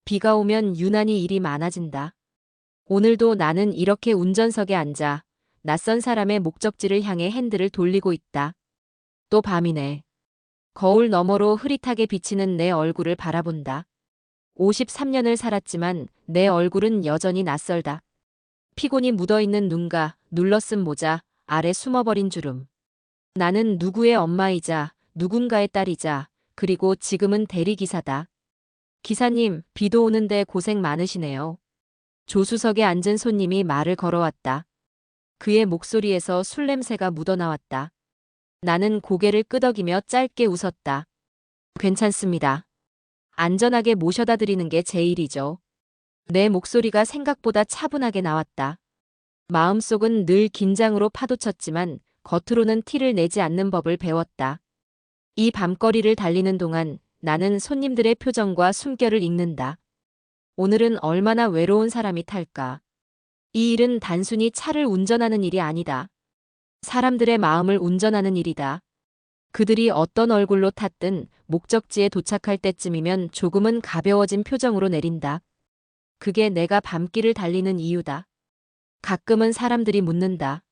비가 오면 유난히 일이 많아진다. 오늘도 나는 이렇게 운전석에 앉아 낯선 사람의 목적지를 향해 핸들을 돌리고 있다. 또 밤이네. 거울 너머로 흐릿하게 비치는 내 얼굴을 바라본다. 53년을 살았지만 내 얼굴은 여전히 낯설다. 피곤이 묻어있는 눈과 눌러쓴 모자 아래 숨어버린 주름. 나는 누구의 엄마이자 누군가의 딸이자 그리고 지금은 대리기사다. 기사님, 비도 오는데 고생 많으시네요. 조수석에 앉은 손님이 말을 걸어왔다. 그의 목소리에서 술 냄새가 묻어나왔다. 나는 고개를 끄덕이며 짧게 웃었다. 괜찮습니다. 안전하게 모셔다 드리는 게 제 일이죠. 내 목소리가 생각보다 차분하게 나왔다. 마음속은 늘 긴장으로 파도쳤지만 겉으로는 티를 내지 않는 법을 배웠다. 이 밤거리를 달리는 동안 나는 손님들의 표정과 숨결을 읽는다. 오늘은 얼마나 외로운 사람이 탈까. 이 일은 단순히 차를 운전하는 일이 아니다. 사람들의 마음을 운전하는 일이다. 그들이 어떤 얼굴로 탔든 목적지에 도착할 때쯤이면 조금은 가벼워진 표정으로 내린다. 그게 내가 밤길을 달리는 이유다. 가끔은 사람들이 묻는다.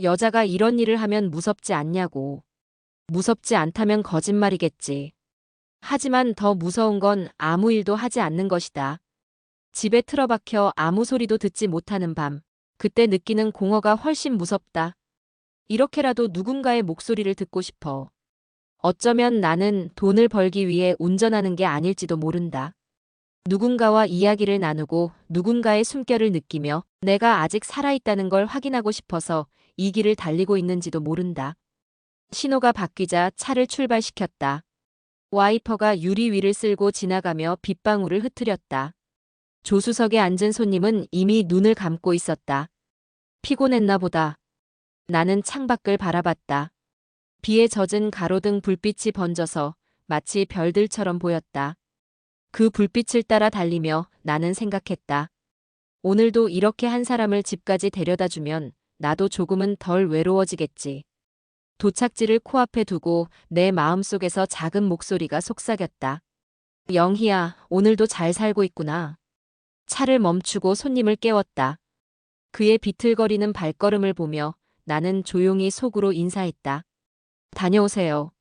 여자가 이런 일을 하면 무섭지 않냐고. 무섭지 않다면 거짓말이겠지. 하지만 더 무서운 건 아무 일도 하지 않는 것이다. 집에 틀어박혀 아무 소리도 듣지 못하는 밤. 그때 느끼는 공허가 훨씬 무섭다. 이렇게라도 누군가의 목소리를 듣고 싶어. 어쩌면 나는 돈을 벌기 위해 운전하는 게 아닐지도 모른다. 누군가와 이야기를 나누고 누군가의 숨결을 느끼며 내가 아직 살아있다는 걸 확인하고 싶어서 이 길을 달리고 있는지도 모른다. 신호가 바뀌자 차를 출발시켰다. 와이퍼가 유리 위를 쓸고 지나가며 빗방울을 흩트렸다. 조수석에 앉은 손님은 이미 눈을 감고 있었다. 피곤했나 보다. 나는 창밖을 바라봤다. 비에 젖은 가로등 불빛이 번져서 마치 별들처럼 보였다. 그 불빛을 따라 달리며 나는 생각했다. 오늘도 이렇게 한 사람을 집까지 데려다 주면 나도 조금은 덜 외로워지겠지. 도착지를 코앞에 두고 내 마음속에서 작은 목소리가 속삭였다. 영희야, 오늘도 잘 살고 있구나. 차를 멈추고 손님을 깨웠다. 그의 비틀거리는 발걸음을 보며 나는 조용히 속으로 인사했다. 다녀오세요.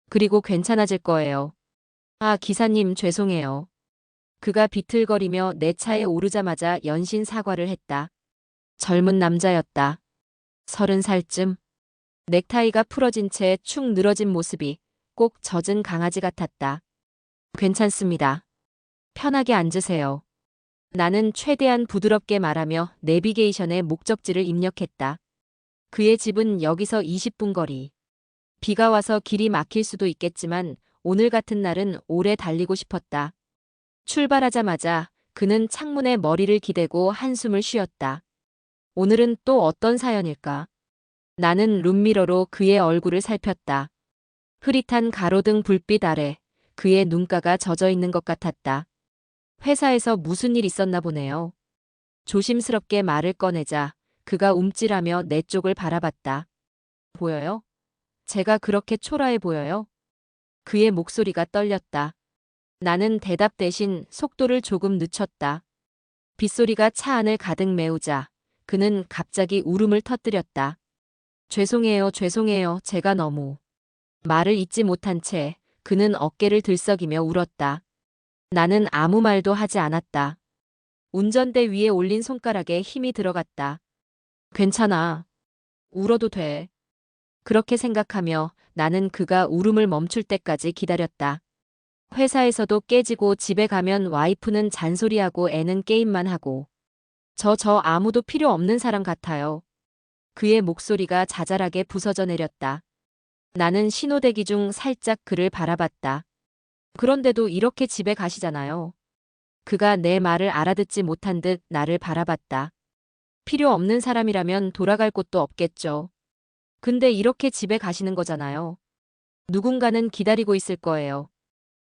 그리고 괜찮아질 거예요. 아, 기사님 죄송해요. 그가 비틀거리며 내 차에 오르자마자 연신 사과를 했다. 젊은 남자였다. 30살쯤. 넥타이가 풀어진 채 축 늘어진 모습이 꼭 젖은 강아지 같았다. 괜찮습니다. 편하게 앉으세요. 나는 최대한 부드럽게 말하며 내비게이션에 목적지를 입력했다. 그의 집은 여기서 20분 거리. 비가 와서 길이 막힐 수도 있겠지만 오늘 같은 날은 오래 달리고 싶었다. 출발하자마자 그는 창문에 머리를 기대고 한숨을 쉬었다. 오늘은 또 어떤 사연일까? 나는 룸미러로 그의 얼굴을 살폈다. 흐릿한 가로등 불빛 아래 그의 눈가가 젖어 있는 것 같았다. 회사에서 무슨 일 있었나 보네요. 조심스럽게 말을 꺼내자 그가 움찔하며 내 쪽을 바라봤다. 보여요? 제가 그렇게 초라해 보여요? 그의 목소리가 떨렸다. 나는 대답 대신 속도를 조금 늦췄다. 빗소리가 차 안을 가득 메우자 그는 갑자기 울음을 터뜨렸다. 죄송해요, 죄송해요. 제가 너무. 말을 잇지 못한 채 그는 어깨를 들썩이며 울었다. 나는 아무 말도 하지 않았다. 운전대 위에 올린 손가락에 힘이 들어갔다. 괜찮아. 울어도 돼. 그렇게 생각하며 나는 그가 울음을 멈출 때까지 기다렸다. 회사에서도 깨지고 집에 가면 와이프는 잔소리하고 애는 게임만 하고. 저 아무도 필요 없는 사람 같아요. 그의 목소리가 자잘하게 부서져 내렸다. 나는 신호대기 중 살짝 그를 바라봤다. 그런데도 이렇게 집에 가시잖아요. 그가 내 말을 알아듣지 못한 듯 나를 바라봤다. 필요 없는 사람이라면 돌아갈 곳도 없겠죠. 근데 이렇게 집에 가시는 거잖아요. 누군가는 기다리고 있을 거예요.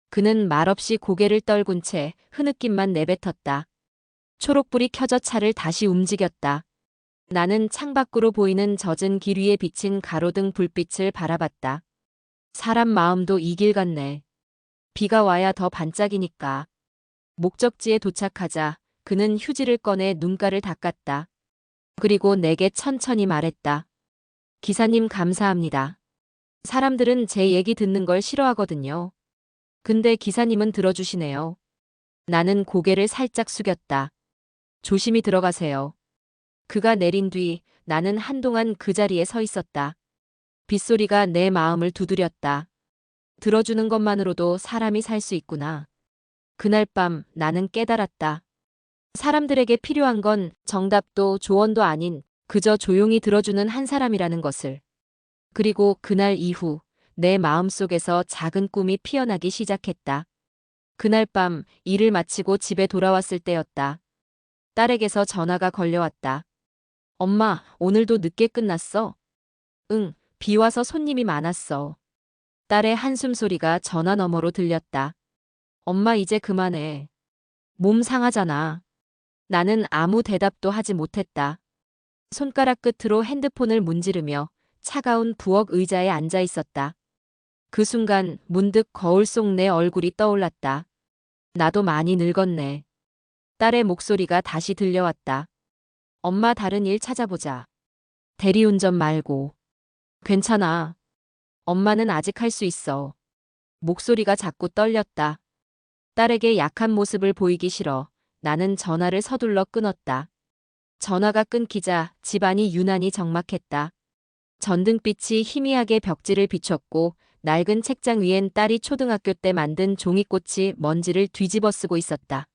그는 말없이 고개를 떨군 채 흐느낌만 내뱉었다. 초록불이 켜져 차를 다시 움직였다. 나는 창밖으로 보이는 젖은 길 위에 비친 가로등 불빛을 바라봤다. 사람 마음도 이 길 같네. 비가 와야 더 반짝이니까. 목적지에 도착하자 그는 휴지를 꺼내 눈가를 닦았다. 그리고 내게 천천히 말했다. 기사님 감사합니다. 사람들은 제 얘기 듣는 걸 싫어하거든요. 근데 기사님은 들어주시네요. 나는 고개를 살짝 숙였다. 조심히 들어가세요. 그가 내린 뒤 나는 한동안 그 자리에 서 있었다. 빗소리가 내 마음을 두드렸다. 들어주는 것만으로도 사람이 살 수 있구나. 그날 밤 나는 깨달았다. 사람들에게 필요한 건 정답도 조언도 아닌 그저 조용히 들어주는 한 사람이라는 것을. 그리고 그날 이후 내 마음속에서 작은 꿈이 피어나기 시작했다. 그날 밤 일을 마치고 집에 돌아왔을 때였다. 딸에게서 전화가 걸려왔다. 엄마, 오늘도 늦게 끝났어? 응, 비 와서 손님이 많았어. 딸의 한숨 소리가 전화 너머로 들렸다. 엄마 이제 그만해. 몸 상하잖아. 나는 아무 대답도 하지 못했다. 손가락 끝으로 핸드폰을 문지르며 차가운 부엌 의자에 앉아 있었다. 그 순간 문득 거울 속 내 얼굴이 떠올랐다. 나도 많이 늙었네. 딸의 목소리가 다시 들려왔다. 엄마 다른 일 찾아보자. 대리운전 말고. 괜찮아. 엄마는 아직 할 수 있어. 목소리가 자꾸 떨렸다. 딸에게 약한 모습을 보이기 싫어 나는 전화를 서둘러 끊었다. 전화가 끊기자 집안이 유난히 적막했다. 전등빛이 희미하게 벽지를 비췄고 낡은 책장 위엔 딸이 초등학교 때 만든 종이꽃이 먼지를 뒤집어 쓰고 있었다.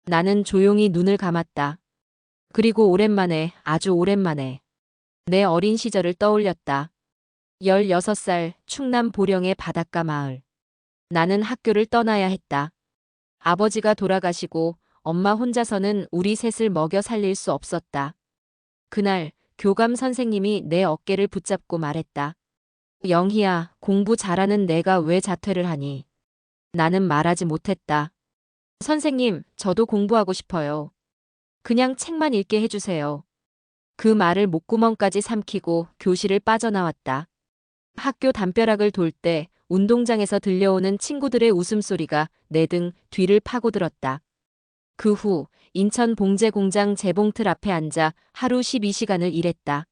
나는 조용히 눈을 감았다. 그리고 오랜만에, 아주 오랜만에 내 어린 시절을 떠올렸다. 16살 충남 보령의 바닷가 마을. 나는 학교를 떠나야 했다. 아버지가 돌아가시고 엄마 혼자서는 우리 셋을 먹여 살릴 수 없었다. 그날 교감 선생님이 내 어깨를 붙잡고 말했다. 영희야, 공부 잘하는 내가 왜 자퇴를 하니? 나는 말하지 못했다. 선생님, 저도 공부하고 싶어요. 그냥 책만 읽게 해주세요. 그 말을 목구멍까지 삼키고 교실을 빠져나왔다. 학교 담벼락을 돌 때 운동장에서 들려오는 친구들의 웃음소리가 내 등 뒤를 파고들었다. 그 후 인천 봉제공장 재봉틀 앞에 앉아 하루 12시간을 일했다.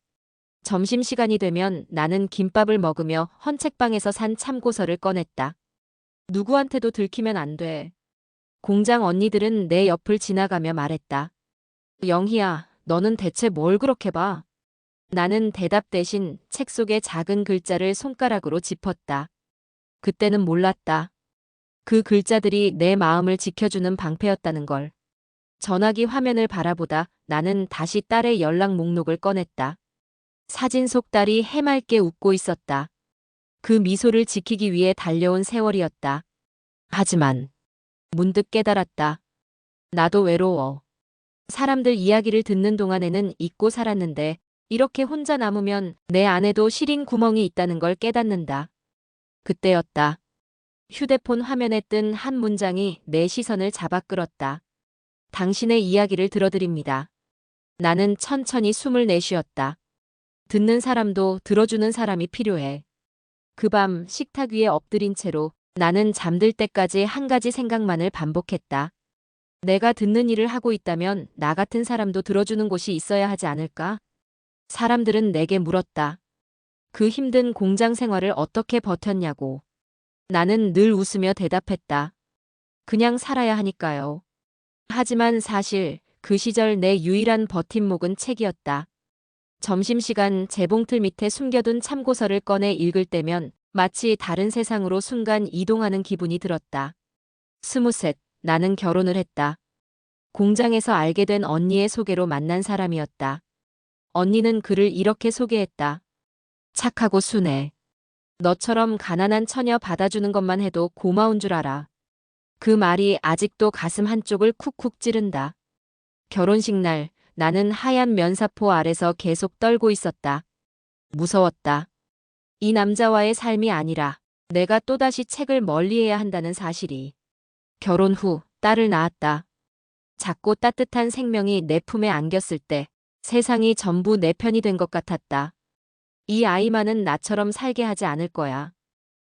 점심시간이 되면 나는 김밥을 먹으며 헌책방에서 산 참고서를 꺼냈다. 누구한테도 들키면 안 돼. 공장 언니들은 내 옆을 지나가며 말했다. 영희야, 너는 대체 뭘 그렇게 봐? 나는 대답 대신 책 속의 작은 글자를 손가락으로 짚었다. 그때는 몰랐다. 그 글자들이 내 마음을 지켜주는 방패였다는 걸. 전화기 화면을 바라보다 나는 다시 딸의 연락 목록을 꺼냈다. 사진 속 딸이 해맑게 웃고 있었다. 그 미소를 지키기 위해 달려온 세월이었다. 하지만 문득 깨달았다. 나도 외로워. 사람들 이야기를 듣는 동안에는 잊고 살았는데 이렇게 혼자 남으면 내 안에도 시린 구멍이 있다는 걸 깨닫는다. 그때였다. 휴대폰 화면에 뜬 한 문장이 내 시선을 잡아 끌었다. 당신의 이야기를 들어드립니다. 나는 천천히 숨을 내쉬었다. 듣는 사람도 들어주는 사람이 필요해. 그 밤 식탁 위에 엎드린 채로 나는 잠들 때까지 한 가지 생각만을 반복했다. 내가 듣는 일을 하고 있다면 나 같은 사람도 들어주는 곳이 있어야 하지 않을까? 사람들은 내게 물었다. 그 힘든 공장 생활을 어떻게 버텼냐고. 나는 늘 웃으며 대답했다. 그냥 살아야 하니까요. 하지만 사실 그 시절 내 유일한 버팀목은 책이었다. 점심시간 재봉틀 밑에 숨겨둔 참고서를 꺼내 읽을 때면 마치 다른 세상으로 순간 이동하는 기분이 들었다. 23, 나는 결혼을 했다. 공장에서 알게 된 언니의 소개로 만난 사람이었다. 언니는 그를 이렇게 소개했다. 착하고 순해. 너처럼 가난한 처녀 받아주는 것만 해도 고마운 줄 알아. 그 말이 아직도 가슴 한쪽을 쿡쿡 찌른다. 결혼식 날 나는 하얀 면사포 아래서 계속 떨고 있었다. 무서웠다. 이 남자와의 삶이 아니라 내가 또다시 책을 멀리해야 한다는 사실이. 결혼 후 딸을 낳았다. 작고 따뜻한 생명이 내 품에 안겼을 때 세상이 전부 내 편이 된 것 같았다. 이 아이만은 나처럼 살게 하지 않을 거야.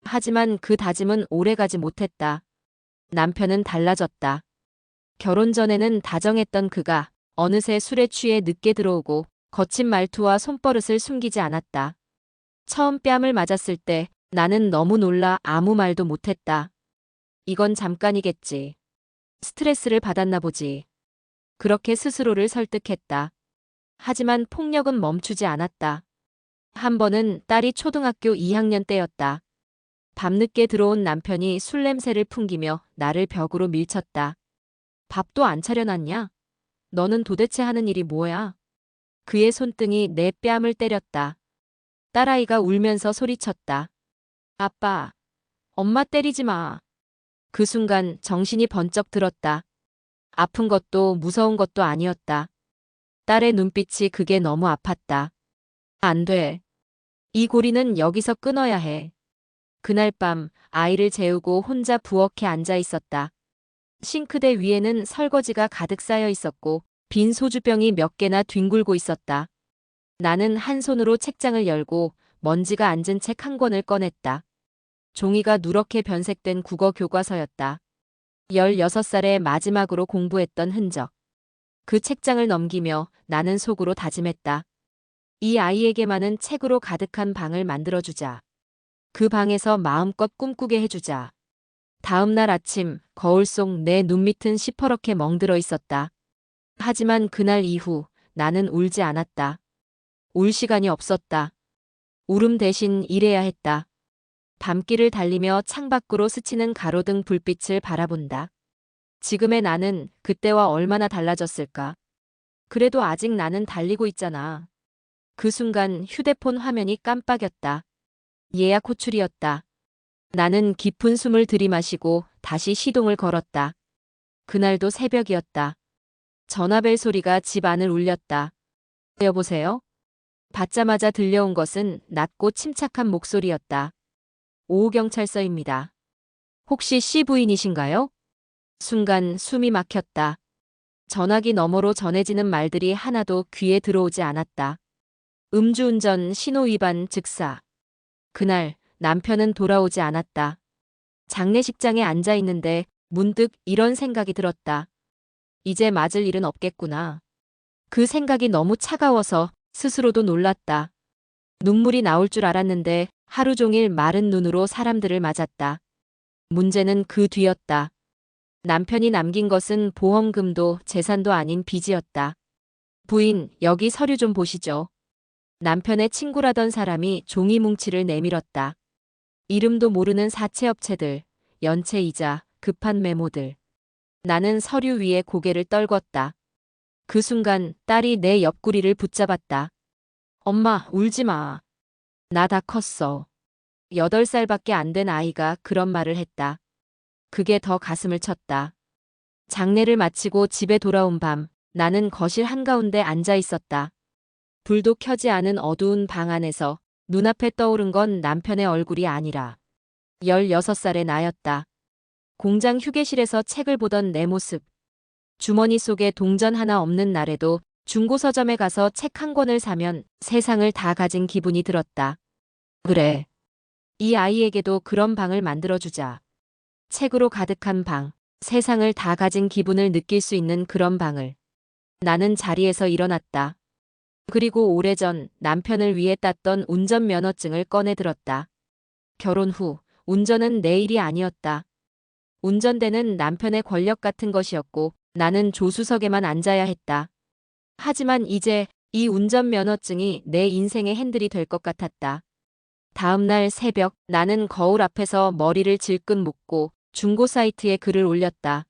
하지만 그 다짐은 오래가지 못했다. 남편은 달라졌다. 결혼 전에는 다정했던 그가 어느새 술에 취해 늦게 들어오고 거친 말투와 손버릇을 숨기지 않았다. 처음 뺨을 맞았을 때 나는 너무 놀라 아무 말도 못했다. 이건 잠깐이겠지. 스트레스를 받았나 보지. 그렇게 스스로를 설득했다. 하지만 폭력은 멈추지 않았다. 한 번은 딸이 초등학교 2학년 때였다. 밤늦게 들어온 남편이 술 냄새를 풍기며 나를 벽으로 밀쳤다. 밥도 안 차려놨냐? 너는 도대체 하는 일이 뭐야? 그의 손등이 내 뺨을 때렸다. 딸아이가 울면서 소리쳤다. 아빠, 엄마 때리지 마. 그 순간 정신이 번쩍 들었다. 아픈 것도 무서운 것도 아니었다. 딸의 눈빛이 그게 너무 아팠다. 안 돼. 이 고리는 여기서 끊어야 해. 그날 밤 아이를 재우고 혼자 부엌에 앉아 있었다. 싱크대 위에는 설거지가 가득 쌓여 있었고 빈 소주병이 몇 개나 뒹굴고 있었다. 나는 한 손으로 책장을 열고 먼지가 앉은 책 한 권을 꺼냈다. 종이가 누렇게 변색된 국어 교과서였다. 16살에 마지막으로 공부했던 흔적. 그 책장을 넘기며 나는 속으로 다짐했다. 이 아이에게만은 책으로 가득한 방을 만들어주자. 그 방에서 마음껏 꿈꾸게 해주자. 다음 날 아침 거울 속 내 눈밑은 시퍼렇게 멍들어 있었다. 하지만 그날 이후 나는 울지 않았다. 울 시간이 없었다. 울음 대신 일해야 했다. 밤길을 달리며 창밖으로 스치는 가로등 불빛을 바라본다. 지금의 나는 그때와 얼마나 달라졌을까? 그래도 아직 나는 달리고 있잖아. 그 순간 휴대폰 화면이 깜빡였다. 예약 호출이었다. 나는 깊은 숨을 들이마시고 다시 시동을 걸었다. 그날도 새벽이었다. 전화벨 소리가 집 안을 울렸다. 여보세요? 받자마자 들려온 것은 낮고 침착한 목소리였다. 오후경찰서입니다. 혹시 씨 부인이신가요? 순간 숨이 막혔다. 전화기 너머로 전해지는 말들이 하나도 귀에 들어오지 않았다. 음주운전, 신호위반, 즉사. 그날 남편은 돌아오지 않았다. 장례식장에 앉아 있는데 문득 이런 생각이 들었다. 이제 맞을 일은 없겠구나. 그 생각이 너무 차가워서 스스로도 놀랐다. 눈물이 나올 줄 알았는데 하루 종일 마른 눈으로 사람들을 맞았다. 문제는 그 뒤였다. 남편이 남긴 것은 보험금도 재산도 아닌 빚이었다. 부인, 여기 서류 좀 보시죠. 남편의 친구라던 사람이 종이 뭉치를 내밀었다. 이름도 모르는 사채업체들, 연체이자, 급한 메모들. 나는 서류 위에 고개를 떨궜다. 그 순간 딸이 내 옆구리를 붙잡았다. 엄마, 울지 마. 나 다 컸어. 8살밖에 안 된 아이가 그런 말을 했다. 그게 더 가슴을 쳤다. 장례를 마치고 집에 돌아온 밤, 나는 거실 한가운데 앉아 있었다. 불도 켜지 않은 어두운 방 안에서 눈앞에 떠오른 건 남편의 얼굴이 아니라 16살의 나였다. 공장 휴게실에서 책을 보던 내 모습. 주머니 속에 동전 하나 없는 날에도 중고 서점에 가서 책 한 권을 사면 세상을 다 가진 기분이 들었다. 그래. 이 아이에게도 그런 방을 만들어주자. 책으로 가득한 방, 세상을 다 가진 기분을 느낄 수 있는 그런 방을. 나는 자리에서 일어났다. 그리고 오래전 남편을 위해 땄던 운전면허증을 꺼내 들었다. 결혼 후 운전은 내 일이 아니었다. 운전대는 남편의 권력 같은 것이었고 나는 조수석에만 앉아야 했다. 하지만 이제 이 운전면허증이 내 인생의 핸들이 될 것 같았다. 다음 날 새벽 나는 거울 앞에서 머리를 질끈 묶고 중고 사이트에 글을 올렸다.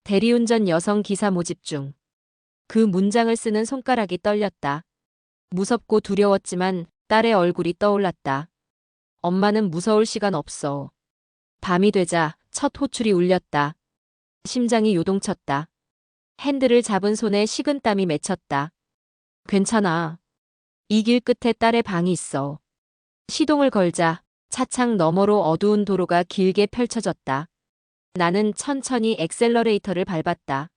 대리운전 여성 기사 모집 중. 그 문장을 쓰는 손가락이 떨렸다. 무섭고 두려웠지만 딸의 얼굴이 떠올랐다. 엄마는 무서울 시간 없어. 밤이 되자 첫 호출이 울렸다. 심장이 요동쳤다. 핸들을 잡은 손에 식은땀이 맺혔다. 괜찮아. 이 길 끝에 딸의 방이 있어. 시동을 걸자 차창 너머로 어두운 도로가 길게 펼쳐졌다. 나는 천천히 엑셀러레이터를 밟았다.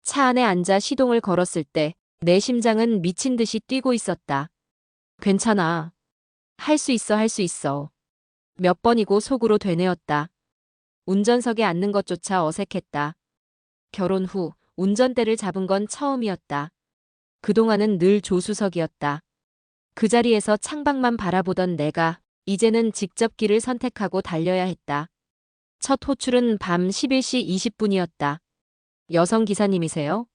차 안에 앉아 시동을 걸었을 때 내 심장은 미친 듯이 뛰고 있었다. 괜찮아. 할 수 있어, 할 수 있어. 몇 번이고 속으로 되뇌었다. 운전석에 앉는 것조차 어색했다. 결혼 후 운전대를 잡은 건 처음이었다. 그동안은 늘 조수석이었다. 그 자리에서 창밖만 바라보던 내가 이제는 직접 길을 선택하고 달려야 했다. 첫 호출은 밤 11시 20분이었다. 여성 기사님이세요?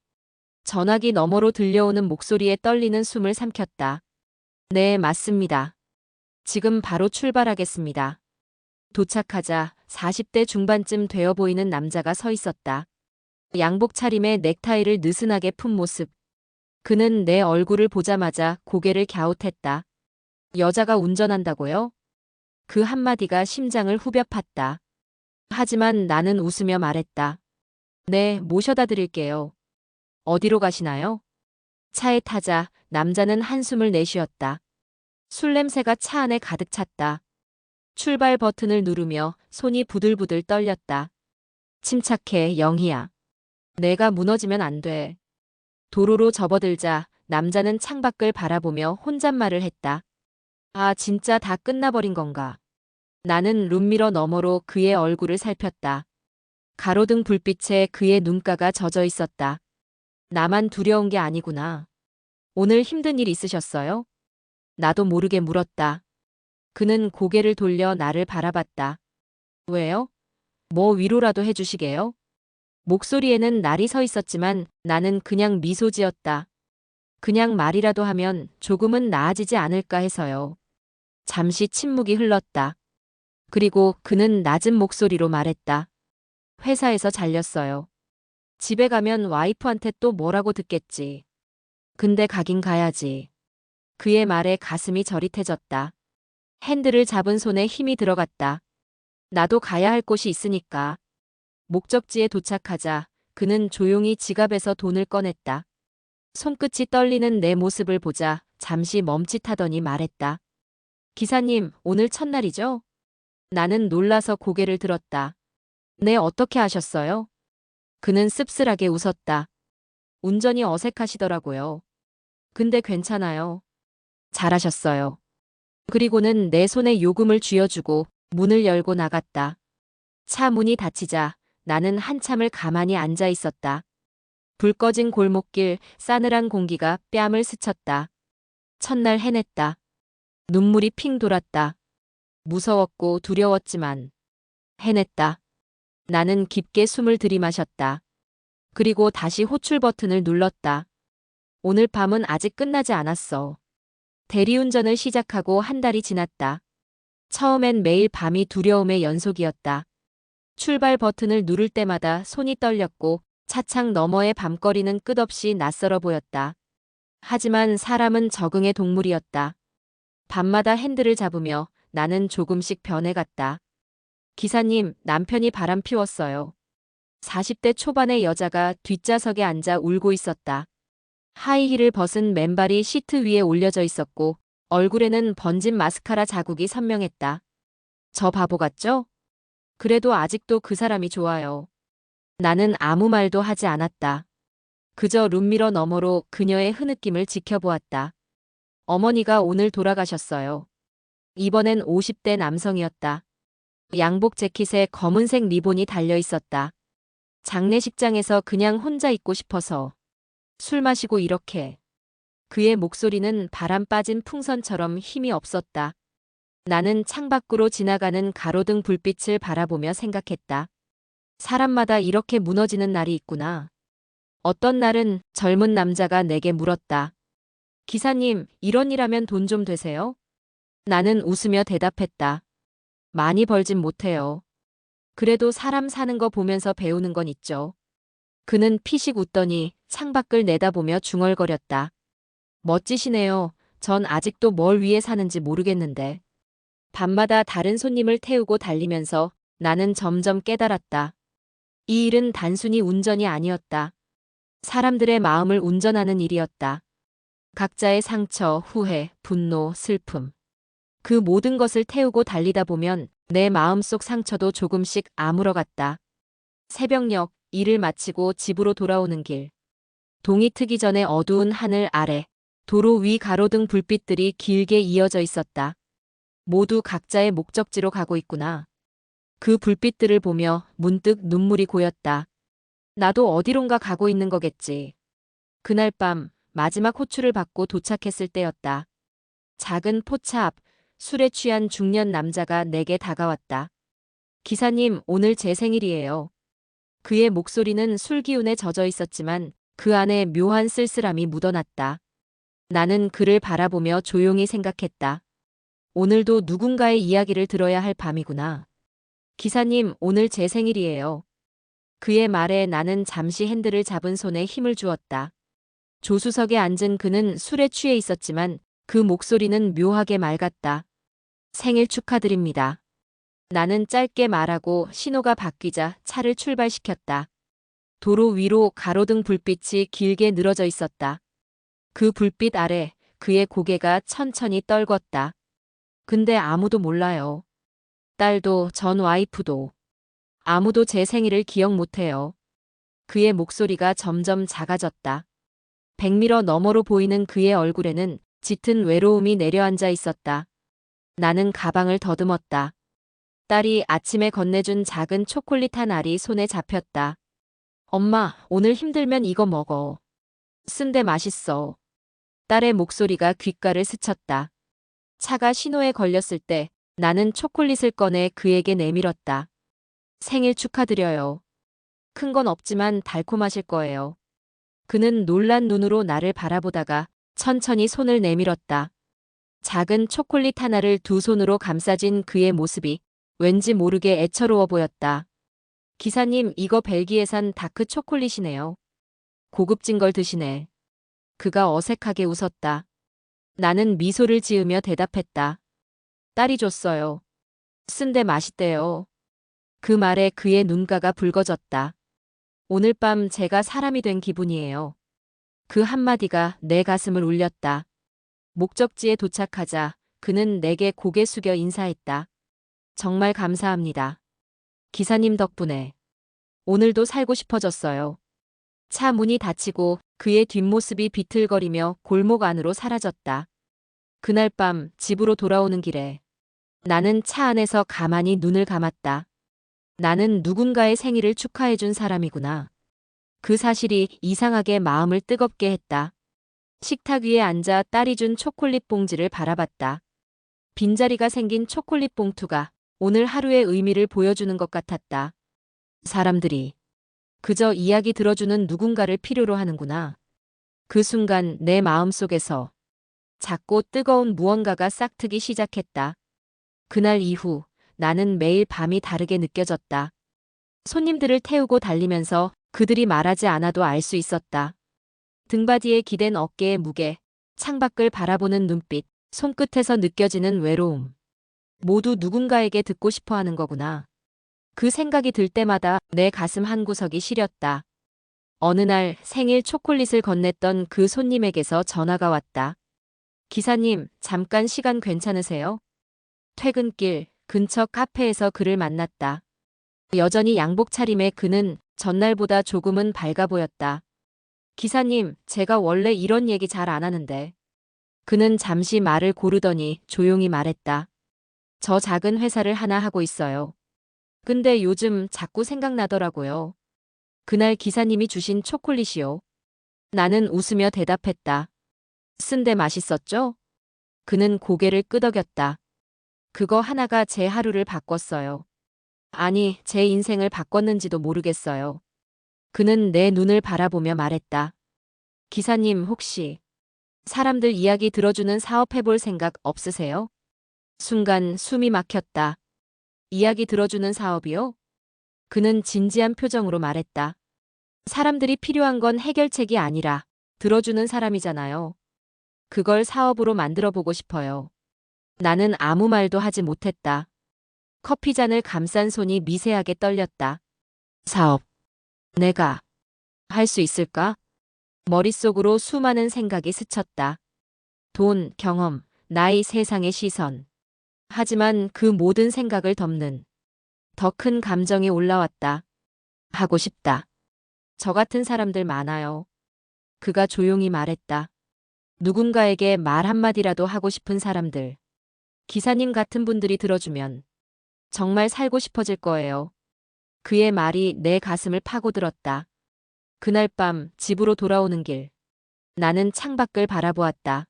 전화기 너머로 들려오는 목소리에 떨리는 숨을 삼켰다. 네, 맞습니다. 지금 바로 출발하겠습니다. 도착하자 40대 중반쯤 되어 보이는 남자가 서 있었다. 양복 차림에 넥타이를 느슨하게 푼 모습. 그는 내 얼굴을 보자마자 고개를 갸웃했다. 여자가 운전한다고요? 그 한마디가 심장을 후벼 팠다. 하지만 나는 웃으며 말했다. 네, 모셔다 드릴게요. 어디로 가시나요? 차에 타자 남자는 한숨을 내쉬었다. 술 냄새가 차 안에 가득 찼다. 출발 버튼을 누르며 손이 부들부들 떨렸다. 침착해, 영희야. 내가 무너지면 안 돼. 도로로 접어들자 남자는 창밖을 바라보며 혼잣말을 했다. 아, 진짜 다 끝나버린 건가? 나는 룸미러 너머로 그의 얼굴을 살폈다. 가로등 불빛에 그의 눈가가 젖어 있었다. 나만 두려운 게 아니구나. 오늘 힘든 일 있으셨어요? 나도 모르게 물었다. 그는 고개를 돌려 나를 바라봤다. 왜요? 뭐 위로라도 해주시게요? 목소리에는 날이 서 있었지만 나는 그냥 미소 지었다. 그냥 말이라도 하면 조금은 나아지지 않을까 해서요. 잠시 침묵이 흘렀다. 그리고 그는 낮은 목소리로 말했다. 회사에서 잘렸어요. 집에 가면 와이프한테 또 뭐라고 듣겠지. 근데 가긴 가야지. 그의 말에 가슴이 저릿해졌다. 핸들을 잡은 손에 힘이 들어갔다. 나도 가야 할 곳이 있으니까. 목적지에 도착하자 그는 조용히 지갑에서 돈을 꺼냈다. 손끝이 떨리는 내 모습을 보자 잠시 멈칫하더니 말했다. 기사님, 오늘 첫날이죠? 나는 놀라서 고개를 들었다. 네, 어떻게 아셨어요? 그는 씁쓸하게 웃었다. 운전이 어색하시더라고요. 근데 괜찮아요. 잘하셨어요. 그리고는 내 손에 요금을 쥐어주고 문을 열고 나갔다. 차 문이 닫히자 나는 한참을 가만히 앉아 있었다. 불 꺼진 골목길, 싸늘한 공기가 뺨을 스쳤다. 첫날 해냈다. 눈물이 핑 돌았다. 무서웠고 두려웠지만 해냈다. 나는 깊게 숨을 들이마셨다. 그리고 다시 호출 버튼을 눌렀다. 오늘 밤은 아직 끝나지 않았어. 대리운전을 시작하고 한 달이 지났다. 처음엔 매일 밤이 두려움의 연속이었다. 출발 버튼을 누를 때마다 손이 떨렸고 차창 너머의 밤거리는 끝없이 낯설어 보였다. 하지만 사람은 적응의 동물이었다. 밤마다 핸들을 잡으며 나는 조금씩 변해갔다. 기사님, 남편이 바람 피웠어요. 40대 초반의 여자가 뒷좌석에 앉아 울고 있었다. 하이힐을 벗은 맨발이 시트 위에 올려져 있었고 얼굴에는 번진 마스카라 자국이 선명했다. 저 바보 같죠? 그래도 아직도 그 사람이 좋아요. 나는 아무 말도 하지 않았다. 그저 룸미러 너머로 그녀의 흐느낌을 지켜보았다. 어머니가 오늘 돌아가셨어요. 이번엔 50대 남성이었다. 양복 재킷에 검은색 리본이 달려 있었다. 장례식장에서 그냥 혼자 있고 싶어서. 술 마시고 이렇게. 그의 목소리는 바람 빠진 풍선처럼 힘이 없었다. 나는 창밖으로 지나가는 가로등 불빛을 바라보며 생각했다. 사람마다 이렇게 무너지는 날이 있구나. 어떤 날은 젊은 남자가 내게 물었다. 기사님, 이런 일 하면 돈 좀 되세요? 나는 웃으며 대답했다. 많이 벌진 못해요. 그래도 사람 사는 거 보면서 배우는 건 있죠. 그는 피식 웃더니 창밖을 내다보며 중얼거렸다. 멋지시네요. 전 아직도 뭘 위해 사는지 모르겠는데. 밤마다 다른 손님을 태우고 달리면서 나는 점점 깨달았다. 이 일은 단순히 운전이 아니었다. 사람들의 마음을 운전하는 일이었다. 각자의 상처, 후회, 분노, 슬픔. 그 모든 것을 태우고 달리다 보면 내 마음속 상처도 조금씩 아물어갔다. 새벽녘, 일을 마치고 집으로 돌아오는 길. 동이 트기 전에 어두운 하늘 아래 도로 위 가로등 불빛들이 길게 이어져 있었다. 모두 각자의 목적지로 가고 있구나. 그 불빛들을 보며 문득 눈물이 고였다. 나도 어디론가 가고 있는 거겠지. 그날 밤 마지막 호출을 받고 도착했을 때였다. 작은 포차 앞 술에 취한 중년 남자가 내게 다가왔다. 기사님, 오늘 제 생일이에요. 그의 목소리는 술 기운에 젖어 있었지만 그 안에 묘한 쓸쓸함이 묻어났다. 나는 그를 바라보며 조용히 생각했다. 오늘도 누군가의 이야기를 들어야 할 밤이구나. 기사님, 오늘 제 생일이에요. 그의 말에 나는 잠시 핸들을 잡은 손에 힘을 주었다. 조수석에 앉은 그는 술에 취해 있었지만 그 목소리는 묘하게 맑았다. 생일 축하드립니다. 나는 짧게 말하고 신호가 바뀌자 차를 출발시켰다. 도로 위로 가로등 불빛이 길게 늘어져 있었다. 그 불빛 아래 그의 고개가 천천히 떨궜다. 근데 아무도 몰라요. 딸도 전 와이프도. 아무도 제 생일을 기억 못해요. 그의 목소리가 점점 작아졌다. 백미러 너머로 보이는 그의 얼굴에는 짙은 외로움이 내려앉아 있었다. 나는 가방을 더듬었다. 딸이 아침에 건네준 작은 초콜릿 한 알이 손에 잡혔다. 엄마, 오늘 힘들면 이거 먹어. 쓴데 맛있어. 딸의 목소리가 귓가를 스쳤다. 차가 신호에 걸렸을 때 나는 초콜릿을 꺼내 그에게 내밀었다. 생일 축하드려요. 큰 건 없지만 달콤하실 거예요. 그는 놀란 눈으로 나를 바라보다가 천천히 손을 내밀었다. 작은 초콜릿 하나를 두 손으로 감싸진 그의 모습이 왠지 모르게 애처로워 보였다. 기사님, 이거 벨기에산 다크 초콜릿이네요. 고급진 걸 드시네. 그가 어색하게 웃었다. 나는 미소를 지으며 대답했다. 딸이 줬어요. 쓴데 맛있대요. 그 말에 그의 눈가가 붉어졌다. 오늘 밤 제가 사람이 된 기분이에요. 그 한마디가 내 가슴을 울렸다. 목적지에 도착하자 그는 내게 고개 숙여 인사했다. 정말 감사합니다. 기사님 덕분에 오늘도 살고 싶어졌어요. 차 문이 닫히고 그의 뒷모습이 비틀거리며 골목 안으로 사라졌다. 그날 밤 집으로 돌아오는 길에 나는 차 안에서 가만히 눈을 감았다. 나는 누군가의 생일을 축하해준 사람이구나. 그 사실이 이상하게 마음을 뜨겁게 했다. 식탁 위에 앉아 딸이 준 초콜릿 봉지를 바라봤다. 빈자리가 생긴 초콜릿 봉투가 오늘 하루의 의미를 보여주는 것 같았다. 사람들이 그저 이야기 들어주는 누군가를 필요로 하는구나. 그 순간 내 마음속에서 작고 뜨거운 무언가가 싹트기 시작했다. 그날 이후 나는 매일 밤이 다르게 느껴졌다. 손님들을 태우고 달리면서 그들이 말하지 않아도 알 수 있었다. 등받이에 기댄 어깨의 무게, 창밖을 바라보는 눈빛, 손끝에서 느껴지는 외로움. 모두 누군가에게 듣고 싶어 하는 거구나. 그 생각이 들 때마다 내 가슴 한구석이 시렸다. 어느 날 생일 초콜릿을 건넸던 그 손님에게서 전화가 왔다. 기사님, 잠깐 시간 괜찮으세요? 퇴근길 근처 카페에서 그를 만났다. 여전히 양복 차림의 그는 전날보다 조금은 밝아 보였다. 기사님, 제가 원래 이런 얘기 잘 안 하는데. 그는 잠시 말을 고르더니 조용히 말했다. 저 작은 회사를 하나 하고 있어요. 근데 요즘 자꾸 생각나더라고요. 그날 기사님이 주신 초콜릿이요. 나는 웃으며 대답했다. 쓴데 맛있었죠? 그는 고개를 끄덕였다. 그거 하나가 제 하루를 바꿨어요. 아니, 제 인생을 바꿨는지도 모르겠어요. 그는 내 눈을 바라보며 말했다. 기사님, 혹시 사람들 이야기 들어주는 사업 해볼 생각 없으세요? 순간 숨이 막혔다. 이야기 들어주는 사업이요? 그는 진지한 표정으로 말했다. 사람들이 필요한 건 해결책이 아니라 들어주는 사람이잖아요. 그걸 사업으로 만들어 보고 싶어요. 나는 아무 말도 하지 못했다. 커피잔을 감싼 손이 미세하게 떨렸다. 사업. 내가 할 수 있을까? 머릿속으로 수많은 생각이 스쳤다. 돈, 경험, 나이, 세상의 시선. 하지만 그 모든 생각을 덮는 더 큰 감정이 올라왔다. 하고 싶다. 저 같은 사람들 많아요. 그가 조용히 말했다. 누군가에게 말 한마디라도 하고 싶은 사람들. 기사님 같은 분들이 들어주면 정말 살고 싶어질 거예요. 그의 말이 내 가슴을 파고들었다. 그날 밤 집으로 돌아오는 길. 나는 창밖을 바라보았다.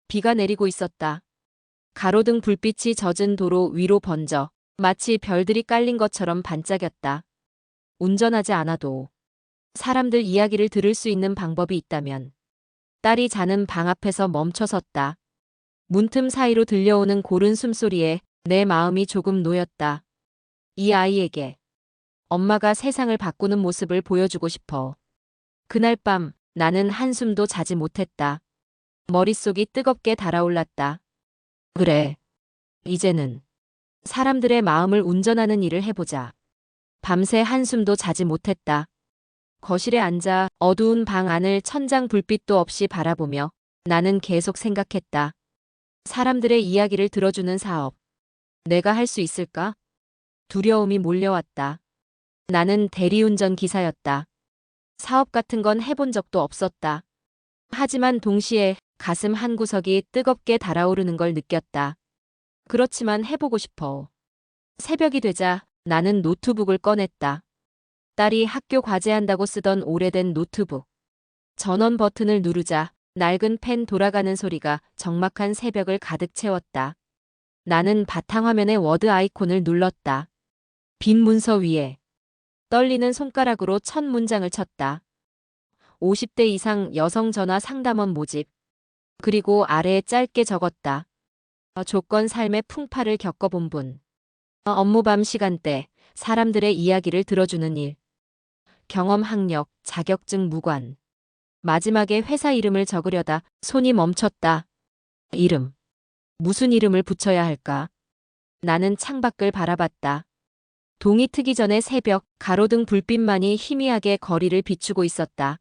비가 내리고 있었다. 가로등 불빛이 젖은 도로 위로 번져 마치 별들이 깔린 것처럼 반짝였다. 운전하지 않아도 사람들 이야기를 들을 수 있는 방법이 있다면. 딸이 자는 방 앞에서 멈춰섰다. 문틈 사이로 들려오는 고른 숨소리에 내 마음이 조금 놓였다. 이 아이에게 엄마가 세상을 바꾸는 모습을 보여주고 싶어. 그날 밤 나는 한숨도 자지 못했다. 머릿속이 뜨겁게 달아올랐다. 그래. 이제는 사람들의 마음을 운전하는 일을 해보자. 밤새 한숨도 자지 못했다. 거실에 앉아 어두운 방 안을 천장 불빛도 없이 바라보며 나는 계속 생각했다. 사람들의 이야기를 들어주는 사업. 내가 할 수 있을까? 두려움이 몰려왔다. 나는 대리운전 기사였다. 사업 같은 건 해본 적도 없었다. 하지만 동시에 가슴 한구석이 뜨겁게 달아오르는 걸 느꼈다. 그렇지만 해보고 싶어. 새벽이 되자 나는 노트북을 꺼냈다. 딸이 학교 과제한다고 쓰던 오래된 노트북. 전원 버튼을 누르자 낡은 펜 돌아가는 소리가 적막한 새벽을 가득 채웠다. 나는 바탕화면의 워드 아이콘을 눌렀다. 빈 문서 위에 떨리는 손가락으로 첫 문장을 쳤다. 50대 이상 여성 전화 상담원 모집. 그리고 아래에 짧게 적었다. 조건 삶의 풍파를 겪어본 분. 업무 밤 시간대 사람들의 이야기를 들어주는 일. 경험 학력, 자격증 무관. 마지막에 회사 이름을 적으려다 손이 멈췄다. 이름. 무슨 이름을 붙여야 할까? 나는 창밖을 바라봤다. 동이 트기 전의 새벽, 가로등 불빛만이 희미하게 거리를 비추고 있었다.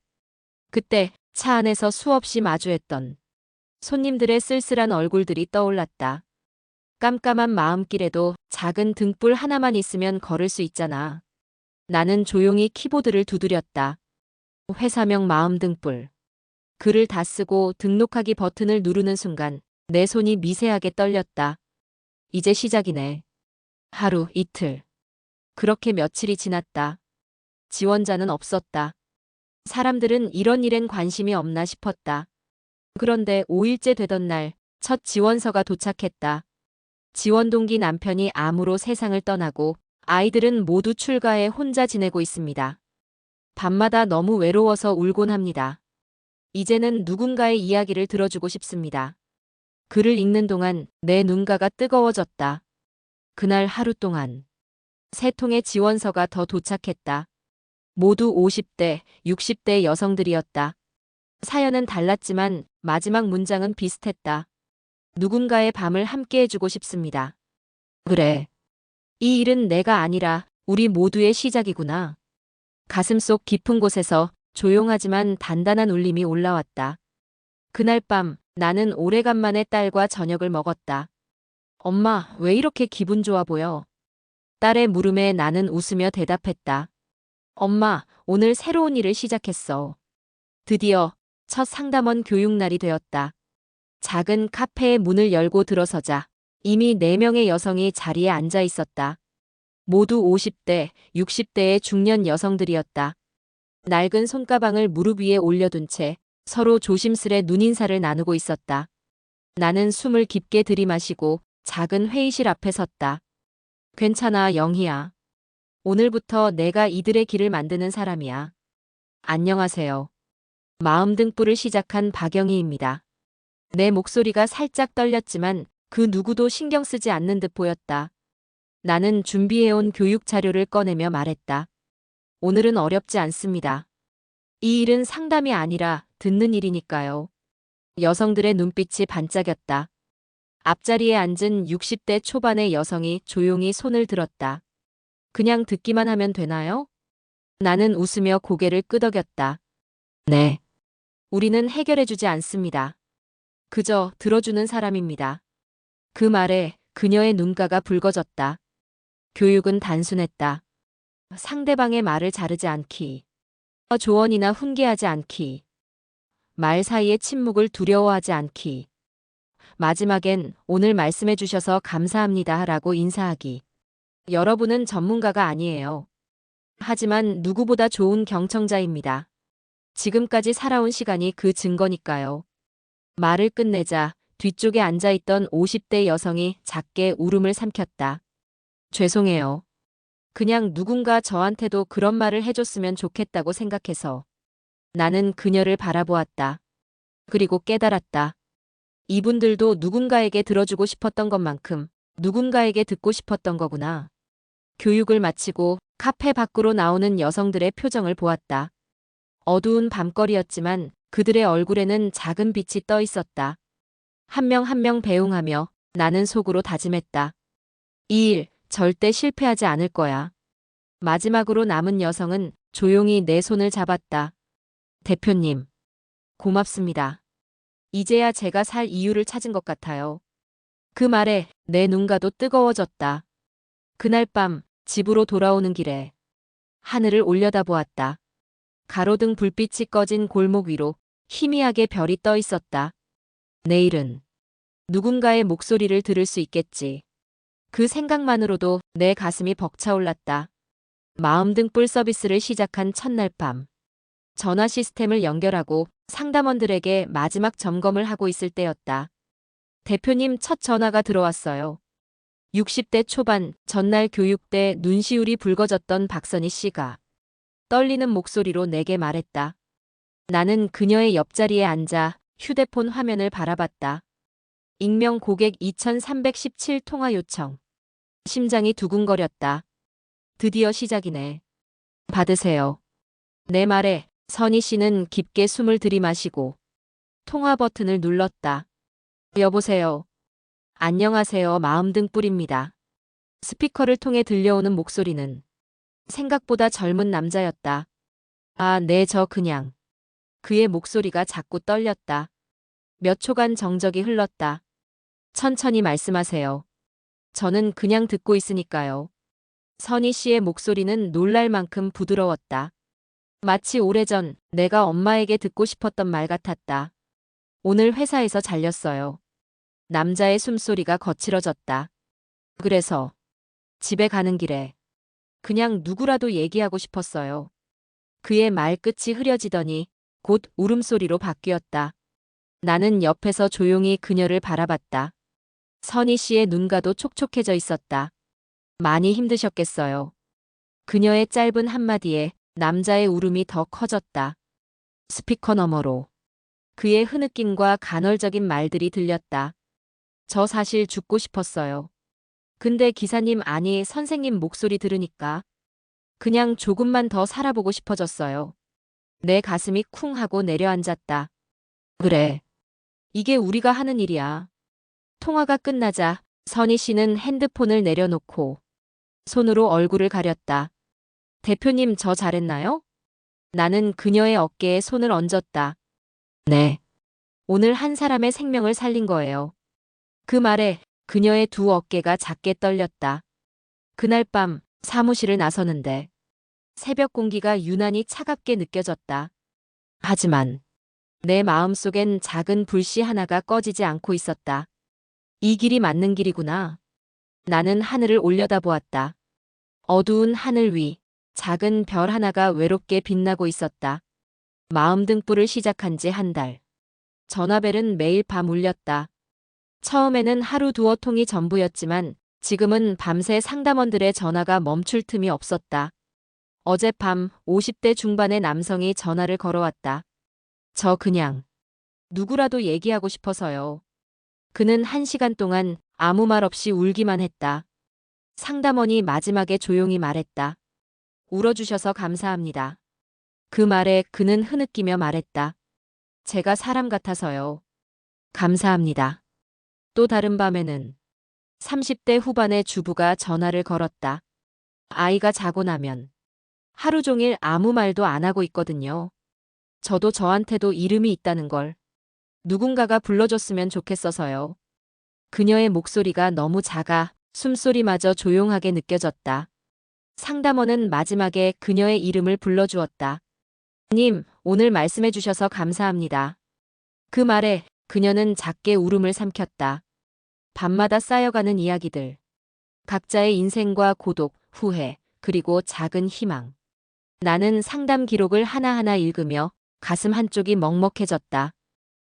그때 차 안에서 수없이 마주했던 손님들의 쓸쓸한 얼굴들이 떠올랐다. 깜깜한 마음길에도 작은 등불 하나만 있으면 걸을 수 있잖아. 나는 조용히 키보드를 두드렸다. 회사명 마음 등불. 글을 다 쓰고 등록하기 버튼을 누르는 순간 내 손이 미세하게 떨렸다. 이제 시작이네. 하루, 이틀. 그렇게 며칠이 지났다. 지원자는 없었다. 사람들은 이런 일엔 관심이 없나 싶었다. 그런데 5일째 되던 날 첫 지원서가 도착했다. 지원 동기 남편이 암으로 세상을 떠나고 아이들은 모두 출가해 혼자 지내고 있습니다. 밤마다 너무 외로워서 울곤 합니다. 이제는 누군가의 이야기를 들어주고 싶습니다. 글을 읽는 동안 내 눈가가 뜨거워졌다. 그날 하루 동안 3통의 지원서가 더 도착했다. 모두 50대, 60대 여성들이었다. 사연은 달랐지만 마지막 문장은 비슷했다. 누군가의 밤을 함께 해주고 싶습니다. 그래. 이 일은 내가 아니라 우리 모두의 시작이구나. 가슴속 깊은 곳에서 조용하지만 단단한 울림이 올라왔다. 그날 밤 나는 오래간만에 딸과 저녁을 먹었다. 엄마, 왜 이렇게 기분 좋아 보여? 딸의 물음에 나는 웃으며 대답했다. 엄마, 오늘 새로운 일을 시작했어. 드디어 첫 상담원 교육날이 되었다. 작은 카페의 문을 열고 들어서자 이미 4명의 여성이 자리에 앉아 있었다. 모두 50대, 60대의 중년 여성들이었다. 낡은 손가방을 무릎 위에 올려둔 채 서로 조심스레 눈인사를 나누고 있었다. 나는 숨을 깊게 들이마시고 작은 회의실 앞에 섰다. 괜찮아, 영희야. 오늘부터 내가 이들의 길을 만드는 사람이야. 안녕하세요. 마음 등불을 시작한 박영희입니다. 내 목소리가 살짝 떨렸지만 그 누구도 신경 쓰지 않는 듯 보였다. 나는 준비해온 교육 자료를 꺼내며 말했다. 오늘은 어렵지 않습니다. 이 일은 상담이 아니라 듣는 일이니까요. 여성들의 눈빛이 반짝였다. 앞자리에 앉은 60대 초반의 여성이 조용히 손을 들었다. 그냥 듣기만 하면 되나요? 나는 웃으며 고개를 끄덕였다. 네. 우리는 해결해주지 않습니다. 그저 들어주는 사람입니다. 그 말에 그녀의 눈가가 붉어졌다. 교육은 단순했다. 상대방의 말을 자르지 않기. 조언이나 훈계하지 않기. 말 사이의 침묵을 두려워하지 않기. 마지막엔 오늘 말씀해 주셔서 감사합니다 라고 인사하기. 여러분은 전문가가 아니에요. 하지만 누구보다 좋은 경청자입니다. 지금까지 살아온 시간이 그 증거니까요. 말을 끝내자 뒤쪽에 앉아있던 50대 여성이 작게 울음을 삼켰다. 죄송해요. 그냥 누군가 저한테도 그런 말을 해줬으면 좋겠다고 생각해서. 나는 그녀를 바라보았다. 그리고 깨달았다. 이분들도 누군가에게 들어주고 싶었던 것만큼 누군가에게 듣고 싶었던 거구나. 교육을 마치고 카페 밖으로 나오는 여성들의 표정을 보았다. 어두운 밤거리였지만 그들의 얼굴에는 작은 빛이 떠 있었다. 한 명 한 명 배웅하며 나는 속으로 다짐했다. 이 일 절대 실패하지 않을 거야. 마지막으로 남은 여성은 조용히 내 손을 잡았다. 대표님, 고맙습니다. 이제야 제가 살 이유를 찾은 것 같아요. 그 말에 내 눈가도 뜨거워졌다. 그날 밤 집으로 돌아오는 길에 하늘을 올려다보았다. 가로등 불빛이 꺼진 골목 위로 희미하게 별이 떠 있었다. 내일은 누군가의 목소리를 들을 수 있겠지. 그 생각만으로도 내 가슴이 벅차올랐다. 마음등불 서비스를 시작한 첫날 밤. 전화 시스템을 연결하고 상담원들에게 마지막 점검을 하고 있을 때였다. 대표님 첫 전화가 들어왔어요. 60대 초반 전날 교육 때 눈시울이 붉어졌던 박선희 씨가 떨리는 목소리로 내게 말했다. 나는 그녀의 옆자리에 앉아 휴대폰 화면을 바라봤다. 익명 고객 2317 통화 요청. 심장이 두근거렸다. 드디어 시작이네. 받으세요. 내 말에 선희 씨는 깊게 숨을 들이마시고 통화 버튼을 눌렀다. 여보세요. 안녕하세요. 마음등불입니다. 스피커를 통해 들려오는 목소리는 생각보다 젊은 남자였다. 아, 네, 저 그냥. 그의 목소리가 자꾸 떨렸다. 몇 초간 정적이 흘렀다. 천천히 말씀하세요. 저는 그냥 듣고 있으니까요. 선희 씨의 목소리는 놀랄 만큼 부드러웠다. 마치 오래전 내가 엄마에게 듣고 싶었던 말 같았다. 오늘 회사에서 잘렸어요. 남자의 숨소리가 거칠어졌다. 그래서 집에 가는 길에 그냥 누구라도 얘기하고 싶었어요. 그의 말끝이 흐려지더니 곧 울음소리로 바뀌었다. 나는 옆에서 조용히 그녀를 바라봤다. 선희 씨의 눈가도 촉촉해져 있었다. 많이 힘드셨겠어요. 그녀의 짧은 한마디에 남자의 울음이 더 커졌다. 스피커 너머로 그의 흐느낌과 간헐적인 말들이 들렸다. 저 사실 죽고 싶었어요. 근데 기사님 아니 선생님 목소리 들으니까 그냥 조금만 더 살아보고 싶어졌어요. 내 가슴이 쿵 하고 내려앉았다. 그래. 이게 우리가 하는 일이야. 통화가 끝나자 선희 씨는 핸드폰을 내려놓고 손으로 얼굴을 가렸다. 대표님 저 잘했나요? 나는 그녀의 어깨에 손을 얹었다. 네. 오늘 한 사람의 생명을 살린 거예요. 그 말에 그녀의 두 어깨가 작게 떨렸다. 그날 밤 사무실을 나서는데 새벽 공기가 유난히 차갑게 느껴졌다. 하지만 내 마음속엔 작은 불씨 하나가 꺼지지 않고 있었다. 이 길이 맞는 길이구나. 나는 하늘을 올려다보았다. 어두운 하늘 위 작은 별 하나가 외롭게 빛나고 있었다. 마음등불을 시작한 지 한 달. 전화벨은 매일 밤 울렸다. 처음에는 하루 두어 통이 전부였지만 지금은 밤새 상담원들의 전화가 멈출 틈이 없었다. 어젯밤 50대 중반의 남성이 전화를 걸어왔다. 저 그냥 누구라도 얘기하고 싶어서요. 그는 1시간 동안 아무 말 없이 울기만 했다. 상담원이 마지막에 조용히 말했다. 울어주셔서 감사합니다. 그 말에 그는 흐느끼며 말했다. 제가 사람 같아서요. 감사합니다. 또 다른 밤에는 30대 후반의 주부가 전화를 걸었다. 아이가 자고 나면 하루 종일 아무 말도 안 하고 있거든요. 저도 저한테도 이름이 있다는 걸 누군가가 불러줬으면 좋겠어서요. 그녀의 목소리가 너무 작아 숨소리마저 조용하게 느껴졌다. 상담원은 마지막에 그녀의 이름을 불러주었다. 님, 오늘 말씀해 주셔서 감사합니다. 그 말에 그녀는 작게 울음을 삼켰다. 밤마다 쌓여가는 이야기들. 각자의 인생과 고독, 후회, 그리고 작은 희망. 나는 상담 기록을 하나하나 읽으며 가슴 한쪽이 먹먹해졌다.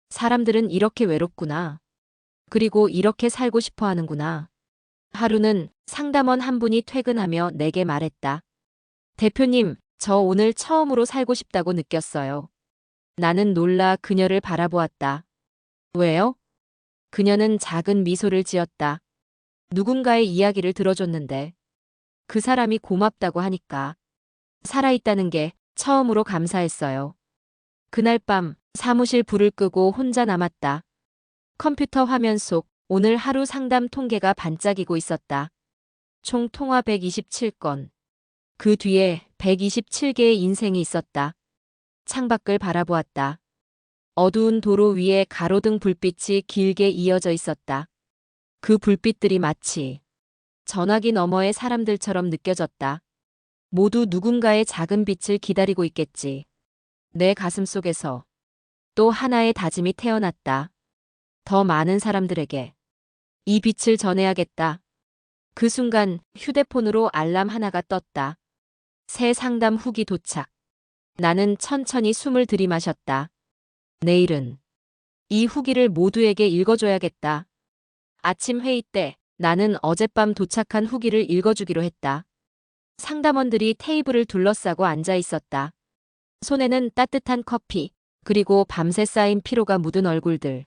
사람들은 이렇게 외롭구나. 그리고 이렇게 살고 싶어 하는구나. 하루는 상담원 한 분이 퇴근하며 내게 말했다. 대표님, 저 오늘 처음으로 살고 싶다고 느꼈어요. 나는 놀라 그녀를 바라보았다. 왜요? 그녀는 작은 미소를 지었다. 누군가의 이야기를 들어줬는데 그 사람이 고맙다고 하니까 살아있다는 게 처음으로 감사했어요. 그날 밤 사무실 불을 끄고 혼자 남았다. 컴퓨터 화면 속 오늘 하루 상담 통계가 반짝이고 있었다. 총 통화 127건. 그 뒤에 127개의 인생이 있었다. 창밖을 바라보았다. 어두운 도로 위에 가로등 불빛이 길게 이어져 있었다. 그 불빛들이 마치 전화기 너머의 사람들처럼 느껴졌다. 모두 누군가의 작은 빛을 기다리고 있겠지. 내 가슴 속에서 또 하나의 다짐이 태어났다. 더 많은 사람들에게 이 빛을 전해야겠다. 그 순간 휴대폰으로 알람 하나가 떴다. 새 상담 후기 도착. 나는 천천히 숨을 들이마셨다. 내일은 이 후기를 모두에게 읽어줘야겠다. 아침 회의 때 나는 어젯밤 도착한 후기를 읽어주기로 했다. 상담원들이 테이블을 둘러싸고 앉아 있었다. 손에는 따뜻한 커피, 그리고 밤새 쌓인 피로가 묻은 얼굴들.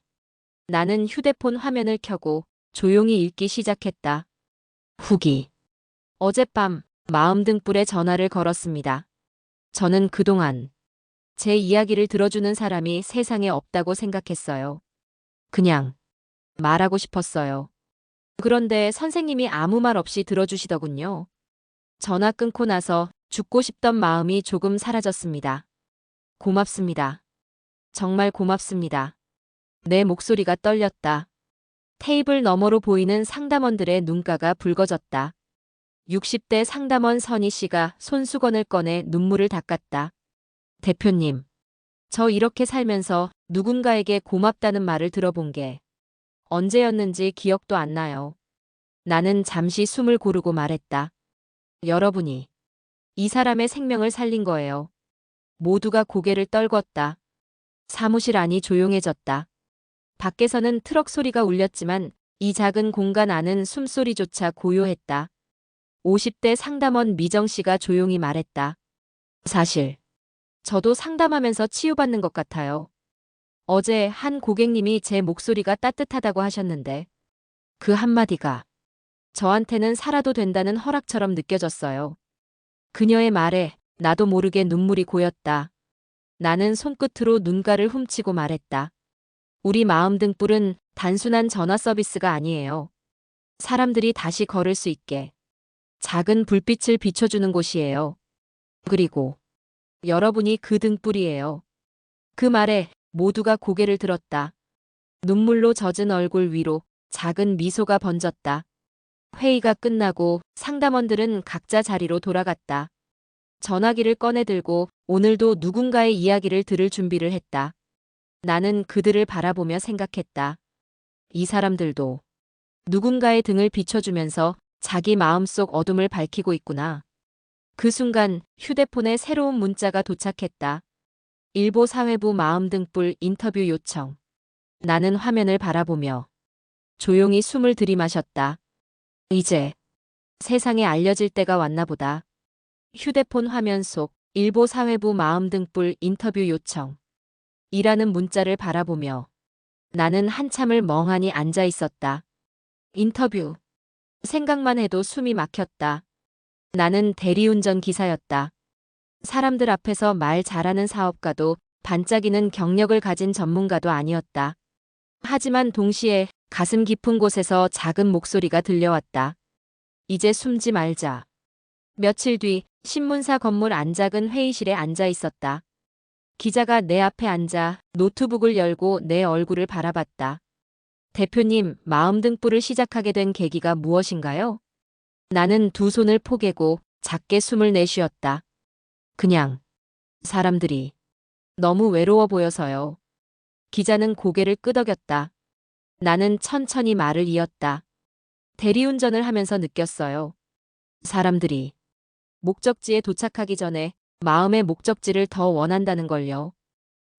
나는 휴대폰 화면을 켜고 조용히 읽기 시작했다. 후기. 어젯밤 마음 등불에 전화를 걸었습니다. 저는 그동안 제 이야기를 들어주는 사람이 세상에 없다고 생각했어요. 그냥 말하고 싶었어요. 그런데 선생님이 아무 말 없이 들어주시더군요. 전화 끊고 나서 죽고 싶던 마음이 조금 사라졌습니다. 고맙습니다. 정말 고맙습니다. 내 목소리가 떨렸다. 테이블 너머로 보이는 상담원들의 눈가가 붉어졌다. 60대 상담원 선희 씨가 손수건을 꺼내 눈물을 닦았다. 대표님, 저 이렇게 살면서 누군가에게 고맙다는 말을 들어본 게 언제였는지 기억도 안 나요. 나는 잠시 숨을 고르고 말했다. 여러분이 이 사람의 생명을 살린 거예요. 모두가 고개를 떨궜다. 사무실 안이 조용해졌다. 밖에서는 트럭 소리가 울렸지만 이 작은 공간 안은 숨소리조차 고요했다. 50대 상담원 미정 씨가 조용히 말했다. 사실 저도 상담하면서 치유받는 것 같아요. 어제 한 고객님이 제 목소리가 따뜻하다고 하셨는데 그 한마디가 저한테는 살아도 된다는 허락처럼 느껴졌어요. 그녀의 말에 나도 모르게 눈물이 고였다. 나는 손끝으로 눈가를 훔치고 말했다. 우리 마음 등불은 단순한 전화 서비스가 아니에요. 사람들이 다시 걸을 수 있게 작은 불빛을 비춰주는 곳이에요. 그리고 여러분이 그 등불이에요. 그 말에 모두가 고개를 들었다. 눈물로 젖은 얼굴 위로 작은 미소가 번졌다. 회의가 끝나고 상담원들은 각자 자리로 돌아갔다. 전화기를 꺼내들고 오늘도 누군가의 이야기를 들을 준비를 했다. 나는 그들을 바라보며 생각했다. 이 사람들도 누군가의 등을 비춰주면서 자기 마음속 어둠을 밝히고 있구나. 그 순간 휴대폰에 새로운 문자가 도착했다. 일보 사회부 마음등불 인터뷰 요청. 나는 화면을 바라보며 조용히 숨을 들이마셨다. 이제 세상에 알려질 때가 왔나 보다. 휴대폰 화면 속 일보 사회부 마음등불 인터뷰 요청. 이라는 문자를 바라보며 나는 한참을 멍하니 앉아 있었다. 인터뷰. 생각만 해도 숨이 막혔다. 나는 대리운전 기사였다. 사람들 앞에서 말 잘하는 사업가도 반짝이는 경력을 가진 전문가도 아니었다. 하지만 동시에 가슴 깊은 곳에서 작은 목소리가 들려왔다. 이제 숨지 말자. 며칠 뒤 신문사 건물 안작은 회의실에 앉아 있었다. 기자가 내 앞에 앉아 노트북을 열고 내 얼굴을 바라봤다. 대표님, 마음등불을 시작하게 된 계기가 무엇인가요? 나는 두 손을 포개고 작게 숨을 내쉬었다. 그냥 사람들이 너무 외로워 보여서요. 기자는 고개를 끄덕였다. 나는 천천히 말을 이었다. 대리운전을 하면서 느꼈어요. 사람들이 목적지에 도착하기 전에 마음의 목적지를 더 원한다는 걸요.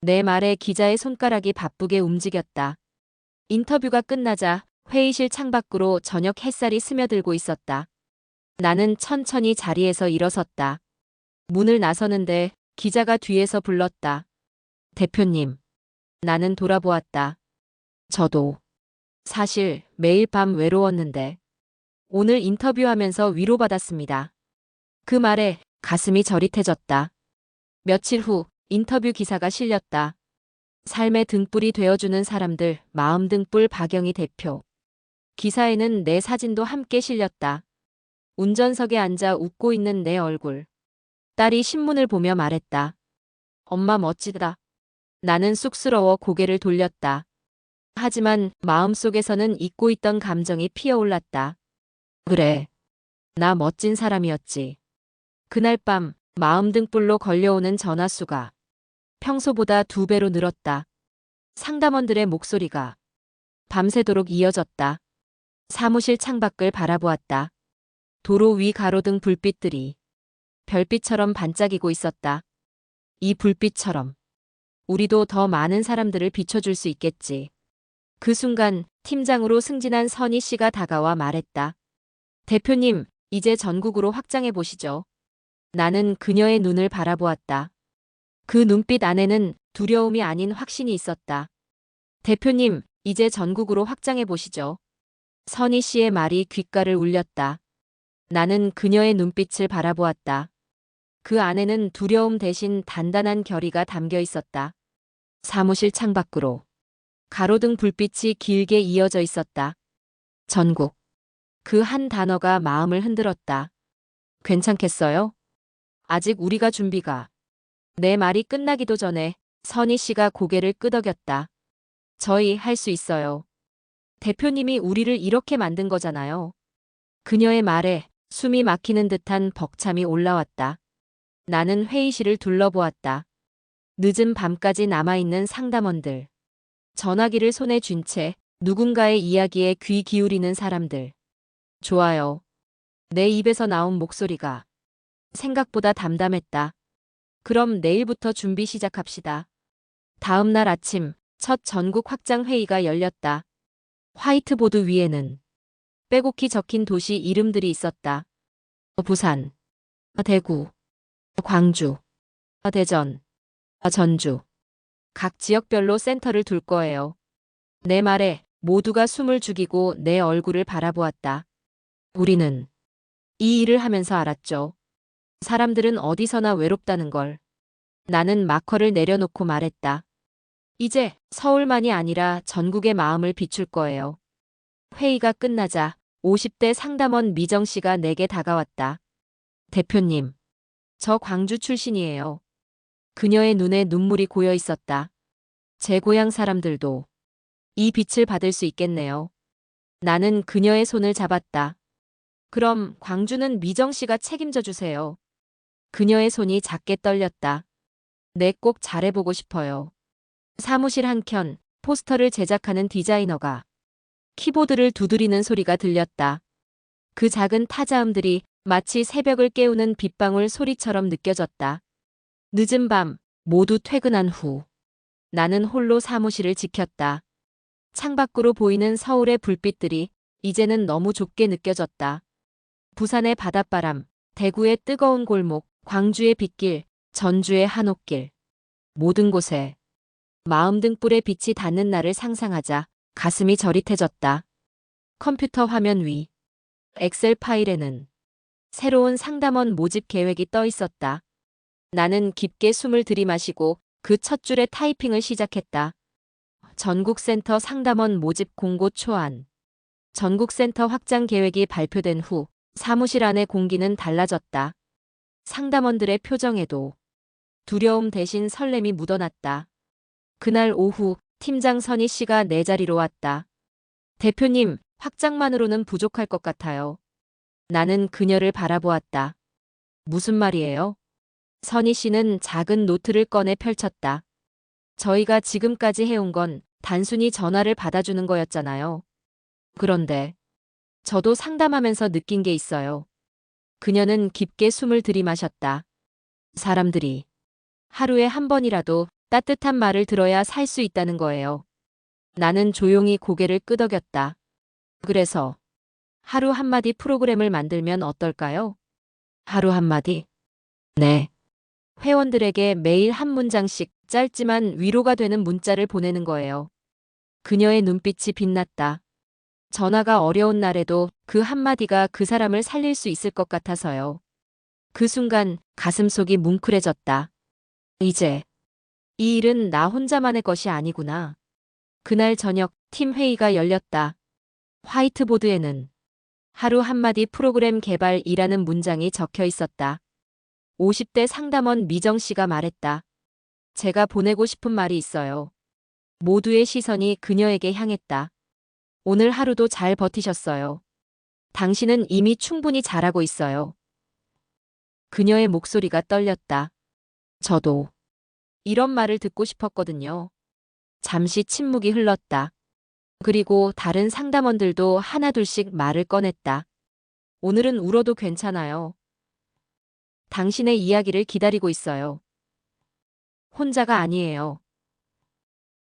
내 말에 기자의 손가락이 바쁘게 움직였다. 인터뷰가 끝나자 회의실 창밖으로 저녁 햇살이 스며들고 있었다. 나는 천천히 자리에서 일어섰다. 문을 나서는데 기자가 뒤에서 불렀다. 대표님. 나는 돌아보았다. 저도 사실 매일 밤 외로웠는데 오늘 인터뷰하면서 위로받았습니다. 그 말에 가슴이 저릿해졌다. 며칠 후 인터뷰 기사가 실렸다. 삶의 등불이 되어주는 사람들 마음 등불 박영희 대표. 기사에는 내 사진도 함께 실렸다. 운전석에 앉아 웃고 있는 내 얼굴. 딸이 신문을 보며 말했다. 엄마 멋지다. 나는 쑥스러워 고개를 돌렸다. 하지만 마음속에서는 잊고 있던 감정이 피어올랐다. 그래. 나 멋진 사람이었지. 그날 밤 마음 등불로 걸려오는 전화수가 평소보다 2배로 늘었다. 상담원들의 목소리가 밤새도록 이어졌다. 사무실 창밖을 바라보았다. 도로 위 가로등 불빛들이 별빛처럼 반짝이고 있었다. 이 불빛처럼 우리도 더 많은 사람들을 비춰줄 수 있겠지. 그 순간 팀장으로 승진한 선희 씨가 다가와 말했다. 대표님, 이제 전국으로 확장해 보시죠. 나는 그녀의 눈을 바라보았다. 그 눈빛 안에는 두려움이 아닌 확신이 있었다. 대표님, 이제 전국으로 확장해 보시죠. 선희 씨의 말이 귓가를 울렸다. 나는 그녀의 눈빛을 바라보았다. 그 안에는 두려움 대신 단단한 결의가 담겨 있었다. 사무실 창밖으로 가로등 불빛이 길게 이어져 있었다. 전국. 그 한 단어가 마음을 흔들었다. 괜찮겠어요? 아직 우리가 준비가. 내 말이 끝나기도 전에 선희 씨가 고개를 끄덕였다. 저희 할 수 있어요. 대표님이 우리를 이렇게 만든 거잖아요. 그녀의 말에 숨이 막히는 듯한 벅참이 올라왔다. 나는 회의실을 둘러보았다. 늦은 밤까지 남아있는 상담원들. 전화기를 손에 쥔 채 누군가의 이야기에 귀 기울이는 사람들. 좋아요. 내 입에서 나온 목소리가 생각보다 담담했다. 그럼 내일부터 준비 시작합시다. 다음 날 아침 첫 전국 확장 회의가 열렸다. 화이트보드 위에는 빼곡히 적힌 도시 이름들이 있었다. 부산, 대구, 광주, 대전, 전주. 각 지역별로 센터를 둘 거예요. 내 말에 모두가 숨을 죽이고 내 얼굴을 바라보았다. 우리는 이 일을 하면서 알았죠. 사람들은 어디서나 외롭다는 걸. 나는 마커를 내려놓고 말했다. 이제 서울만이 아니라 전국의 마음을 비출 거예요. 회의가 끝나자 50대 상담원 미정 씨가 내게 다가왔다. 대표님, 저 광주 출신이에요. 그녀의 눈에 눈물이 고여 있었다. 제 고향 사람들도 이 빛을 받을 수 있겠네요. 나는 그녀의 손을 잡았다. 그럼 광주는 미정 씨가 책임져 주세요. 그녀의 손이 작게 떨렸다. 내 꼭 잘해보고 싶어요. 사무실 한켠 포스터를 제작하는 디자이너가 키보드를 두드리는 소리가 들렸다. 그 작은 타자음들이 마치 새벽을 깨우는 빗방울 소리처럼 느껴졌다. 늦은 밤 모두 퇴근한 후 나는 홀로 사무실을 지켰다. 창밖으로 보이는 서울의 불빛들이 이제는 너무 좁게 느껴졌다. 부산의 바닷바람, 대구의 뜨거운 골목, 광주의 빗길, 전주의 한옥길. 모든 곳에 마음 등불의 빛이 닿는 날을 상상하자 가슴이 저릿해졌다. 컴퓨터 화면 위 엑셀 파일에는 새로운 상담원 모집 계획이 떠 있었다. 나는 깊게 숨을 들이마시고 그 첫 줄의 타이핑을 시작했다. 전국센터 상담원 모집 공고 초안. 전국센터 확장 계획이 발표된 후 사무실 안의 공기는 달라졌다. 상담원들의 표정에도 두려움 대신 설렘이 묻어났다. 그날 오후 팀장 선희 씨가 내 자리로 왔다. 대표님, 확장만으로는 부족할 것 같아요. 나는 그녀를 바라보았다. 무슨 말이에요? 선희 씨는 작은 노트를 꺼내 펼쳤다. 저희가 지금까지 해온 건 단순히 전화를 받아주는 거였잖아요. 그런데 저도 상담하면서 느낀 게 있어요. 그녀는 깊게 숨을 들이마셨다. 사람들이 하루에 한 번이라도 따뜻한 말을 들어야 살 수 있다는 거예요. 나는 조용히 고개를 끄덕였다. 그래서 하루 한마디 프로그램을 만들면 어떨까요? 하루 한마디? 네. 회원들에게 매일 한 문장씩 짧지만 위로가 되는 문자를 보내는 거예요. 그녀의 눈빛이 빛났다. 전화가 어려운 날에도 그 한마디가 그 사람을 살릴 수 있을 것 같아서요. 그 순간 가슴속이 뭉클해졌다. 이제 이 일은 나 혼자만의 것이 아니구나. 그날 저녁 팀 회의가 열렸다. 화이트보드에는 하루 한마디 프로그램 개발이라는 문장이 적혀 있었다. 50대 상담원 미정 씨가 말했다. 제가 보내고 싶은 말이 있어요. 모두의 시선이 그녀에게 향했다. 오늘 하루도 잘 버티셨어요. 당신은 이미 충분히 잘하고 있어요. 그녀의 목소리가 떨렸다. 저도 이런 말을 듣고 싶었거든요. 잠시 침묵이 흘렀다. 그리고 다른 상담원들도 하나둘씩 말을 꺼냈다. 오늘은 울어도 괜찮아요. 당신의 이야기를 기다리고 있어요. 혼자가 아니에요.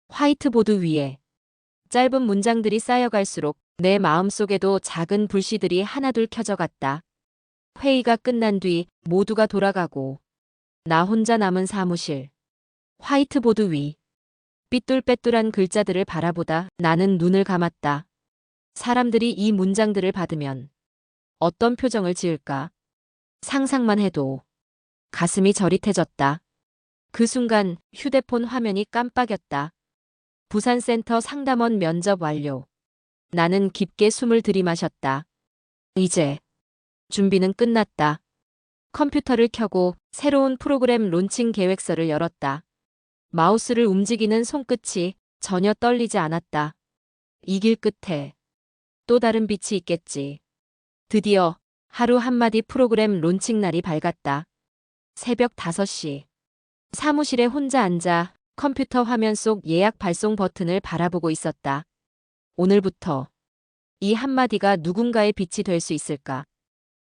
화이트보드 위에 짧은 문장들이 쌓여갈수록 내 마음속에도 작은 불씨들이 하나둘 켜져갔다. 회의가 끝난 뒤 모두가 돌아가고 나 혼자 남은 사무실. 화이트보드 위 삐뚤빼뚤한 글자들을 바라보다 나는 눈을 감았다. 사람들이 이 문장들을 받으면 어떤 표정을 지을까? 상상만 해도 가슴이 저릿해졌다. 그 순간 휴대폰 화면이 깜빡였다. 부산센터 상담원 면접 완료. 나는 깊게 숨을 들이마셨다. 이제 준비는 끝났다. 컴퓨터를 켜고 새로운 프로그램 론칭 계획서를 열었다. 마우스를 움직이는 손끝이 전혀 떨리지 않았다. 이 길 끝에 또 다른 빛이 있겠지. 드디어 하루 한마디 프로그램 론칭 날이 밝았다. 새벽 5시. 사무실에 혼자 앉아 컴퓨터 화면 속 예약 발송 버튼을 바라보고 있었다. 오늘부터 이 한마디가 누군가의 빛이 될 수 있을까?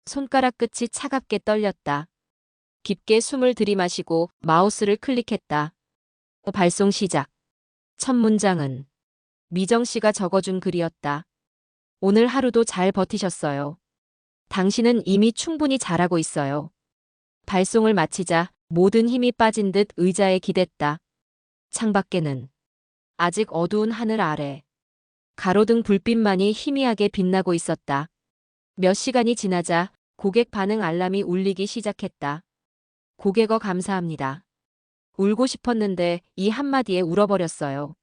손가락 끝이 차갑게 떨렸다. 깊게 숨을 들이마시고 마우스를 클릭했다. 발송 시작. 첫 문장은 미정 씨가 적어준 글이었다. 오늘 하루도 잘 버티셨어요. 당신은 이미 충분히 잘하고 있어요. 발송을 마치자 모든 힘이 빠진 듯 의자에 기댔다. 창밖에는 아직 어두운 하늘 아래 가로등 불빛만이 희미하게 빛나고 있었다. 몇 시간이 지나자 고객 반응 알람이 울리기 시작했다. 고객어 감사합니다. 울고 싶었는데 이 한마디에 울어버렸어요.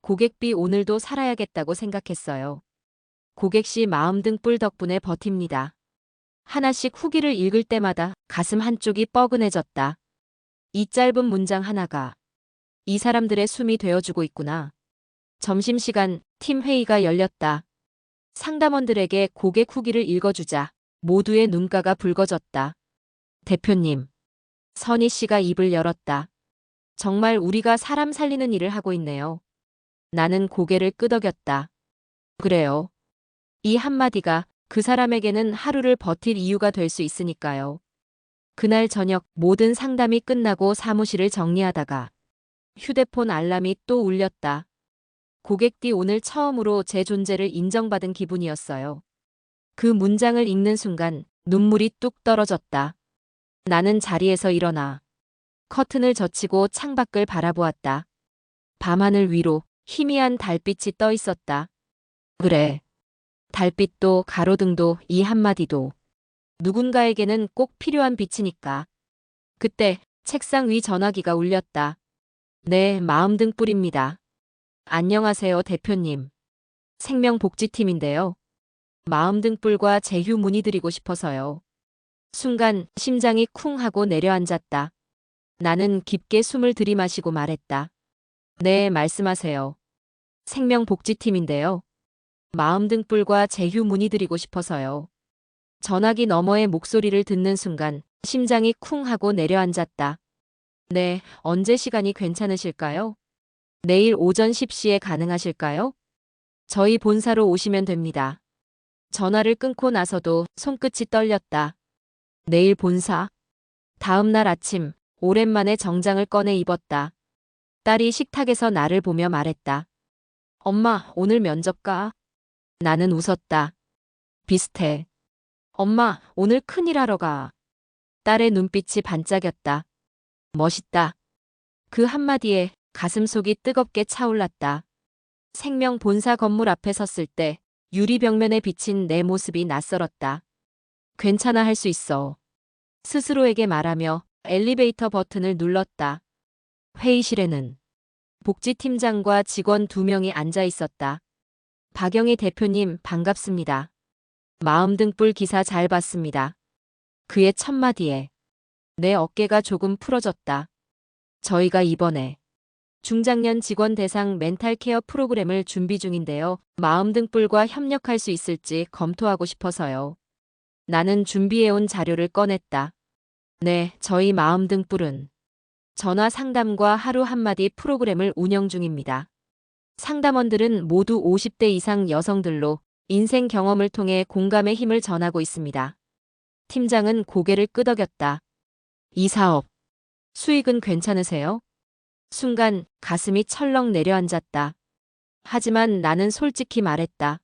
고객비 오늘도 살아야겠다고 생각했어요. 고객 씨 마음 등불 덕분에 버팁니다. 하나씩 후기를 읽을 때마다 가슴 한쪽이 뻐근해졌다. 이 짧은 문장 하나가 이 사람들의 숨이 되어주고 있구나. 점심시간 팀 회의가 열렸다. 상담원들에게 고객 후기를 읽어주자 모두의 눈가가 붉어졌다. 대표님. 선희 씨가 입을 열었다. 정말 우리가 사람 살리는 일을 하고 있네요. 나는 고개를 끄덕였다. 그래요. 이 한마디가 그 사람에게는 하루를 버틸 이유가 될 수 있으니까요. 그날 저녁 모든 상담이 끝나고 사무실을 정리하다가 휴대폰 알람이 또 울렸다. 고객디 오늘 처음으로 제 존재를 인정받은 기분이었어요. 그 문장을 읽는 순간 눈물이 뚝 떨어졌다. 나는 자리에서 일어나 커튼을 젖히고 창밖을 바라보았다. 밤하늘 위로 희미한 달빛이 떠 있었다. 그래. 달빛도 가로등도 이 한마디도 누군가에게는 꼭 필요한 빛이니까. 그때 책상 위 전화기가 울렸다. 네, 마음등불입니다. 안녕하세요, 대표님. 생명복지팀인데요. 마음등불과 제휴 문의드리고 싶어서요. 순간 심장이 쿵 하고 내려앉았다. 나는 깊게 숨을 들이마시고 말했다. 네, 말씀하세요. 생명복지팀인데요. 마음등불과 제휴 문의드리고 싶어서요. 전화기 너머의 목소리를 듣는 순간 심장이 쿵 하고 내려앉았다. 네, 언제 시간이 괜찮으실까요? 내일 오전 10시에 가능하실까요? 저희 본사로 오시면 됩니다. 전화를 끊고 나서도 손끝이 떨렸다. 내일 본사? 다음 날 아침 오랜만에 정장을 꺼내 입었다. 딸이 식탁에서 나를 보며 말했다. 엄마, 오늘 면접 가? 나는 웃었다. 비슷해. 엄마, 오늘 큰일 하러 가. 딸의 눈빛이 반짝였다. 멋있다. 그 한마디에 가슴속이 뜨겁게 차올랐다. 생명 본사 건물 앞에 섰을 때 유리 벽면에 비친 내 모습이 낯설었다. 괜찮아, 할 수 있어. 스스로에게 말하며 엘리베이터 버튼을 눌렀다. 회의실에는 복지팀장과 직원 2명이 앉아 있었다. 박영희 대표님, 반갑습니다. 마음 등불 기사 잘 봤습니다. 그의 첫마디에 내 어깨가 조금 풀어졌다. 저희가 이번에 중장년 직원 대상 멘탈 케어 프로그램을 준비 중인데요. 마음 등불과 협력할 수 있을지 검토하고 싶어서요. 나는 준비해온 자료를 꺼냈다. 네, 저희 마음 등불은 전화 상담과 하루 한마디 프로그램을 운영 중입니다. 상담원들은 모두 50대 이상 여성들로 인생 경험을 통해 공감의 힘을 전하고 있습니다. 팀장은 고개를 끄덕였다. 이 사업, 수익은 괜찮으세요? 순간 가슴이 철렁 내려앉았다. 하지만 나는 솔직히 말했다.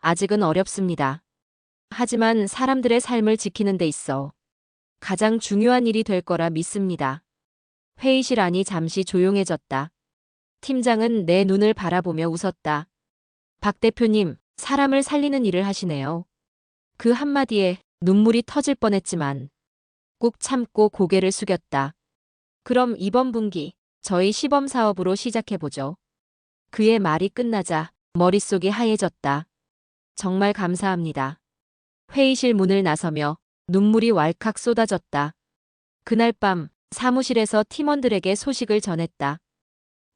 아직은 어렵습니다. 하지만 사람들의 삶을 지키는 데 있어 가장 중요한 일이 될 거라 믿습니다. 회의실 안이 잠시 조용해졌다. 팀장은 내 눈을 바라보며 웃었다. 박 대표님, 사람을 살리는 일을 하시네요. 그 한마디에 눈물이 터질 뻔했지만 꾹 참고 고개를 숙였다. 그럼 이번 분기 저희 시범 사업으로 시작해보죠. 그의 말이 끝나자 머릿속이 하얘졌다. 정말 감사합니다. 회의실 문을 나서며 눈물이 왈칵 쏟아졌다. 그날 밤 사무실에서 팀원들에게 소식을 전했다.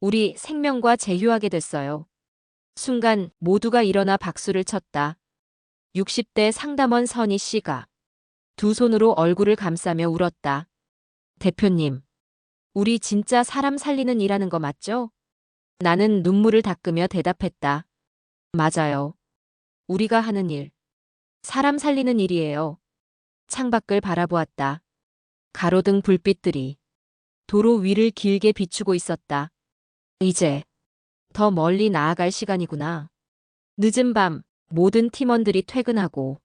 우리 생명과 제휴하게 됐어요. 순간 모두가 일어나 박수를 쳤다. 60대 상담원 선희 씨가 두 손으로 얼굴을 감싸며 울었다. 대표님, 우리 진짜 사람 살리는 일하는 거 맞죠? 나는 눈물을 닦으며 대답했다. 맞아요. 우리가 하는 일, 사람 살리는 일이에요. 창밖을 바라보았다. 가로등 불빛들이 도로 위를 길게 비추고 있었다. 이제 더 멀리 나아갈 시간이구나. 늦은 밤 모든 팀원들이 퇴근하고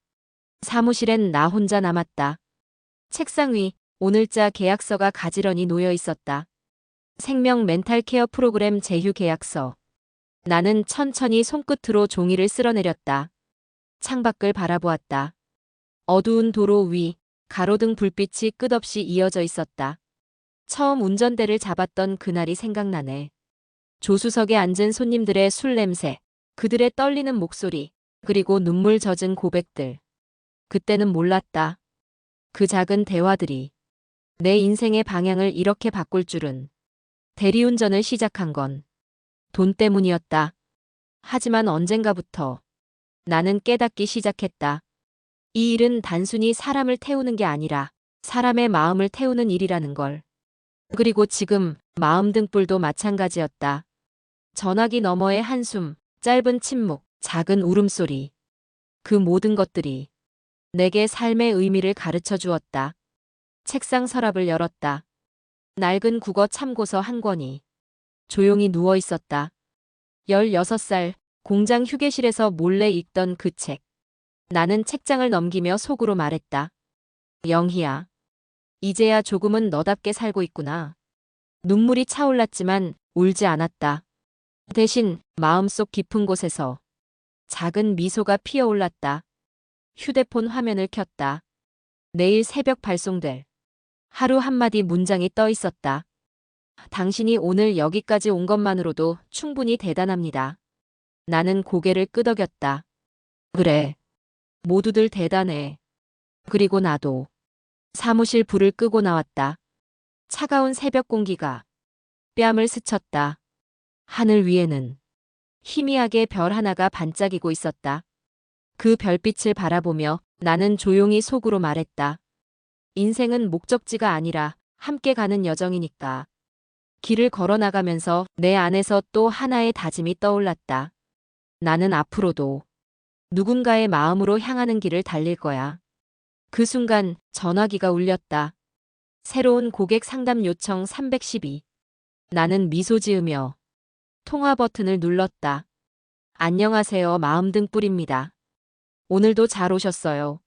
사무실엔 나 혼자 남았다. 책상 위 오늘자 계약서가 가지런히 놓여 있었다. 생명 멘탈 케어 프로그램 제휴 계약서. 나는 천천히 손끝으로 종이를 쓸어내렸다. 창밖을 바라보았다. 어두운 도로 위 가로등 불빛이 끝없이 이어져 있었다. 처음 운전대를 잡았던 그날이 생각나네. 조수석에 앉은 손님들의 술 냄새, 그들의 떨리는 목소리, 그리고 눈물 젖은 고백들. 그때는 몰랐다. 그 작은 대화들이 내 인생의 방향을 이렇게 바꿀 줄은. 대리운전을 시작한 건 돈 때문이었다. 하지만 언젠가부터 나는 깨닫기 시작했다. 이 일은 단순히 사람을 태우는 게 아니라 사람의 마음을 태우는 일이라는 걸. 그리고 지금 마음 등불도 마찬가지였다. 전화기 너머의 한숨, 짧은 침묵, 작은 울음소리. 그 모든 것들이 내게 삶의 의미를 가르쳐 주었다. 책상 서랍을 열었다. 낡은 국어 참고서 한 권이 조용히 누워 있었다. 16살 공장 휴게실에서 몰래 읽던 그 책. 나는 책장을 넘기며 속으로 말했다. 영희야, 이제야 조금은 너답게 살고 있구나. 눈물이 차올랐지만 울지 않았다. 대신 마음속 깊은 곳에서 작은 미소가 피어올랐다. 휴대폰 화면을 켰다. 내일 새벽 발송될 하루 한마디 문장이 떠 있었다. 당신이 오늘 여기까지 온 것만으로도 충분히 대단합니다. 나는 고개를 끄덕였다. 그래. 모두들 대단해. 그리고 나도. 사무실 불을 끄고 나왔다. 차가운 새벽 공기가 뺨을 스쳤다. 하늘 위에는 희미하게 별 하나가 반짝이고 있었다. 그 별빛을 바라보며 나는 조용히 속으로 말했다. 인생은 목적지가 아니라 함께 가는 여정이니까. 길을 걸어나가면서 내 안에서 또 하나의 다짐이 떠올랐다. 나는 앞으로도 누군가의 마음으로 향하는 길을 달릴 거야. 그 순간 전화기가 울렸다. 새로운 고객 상담 요청 312. 나는 미소 지으며 통화 버튼을 눌렀다. 안녕하세요. 마음등불입니다. 오늘도 잘 오셨어요.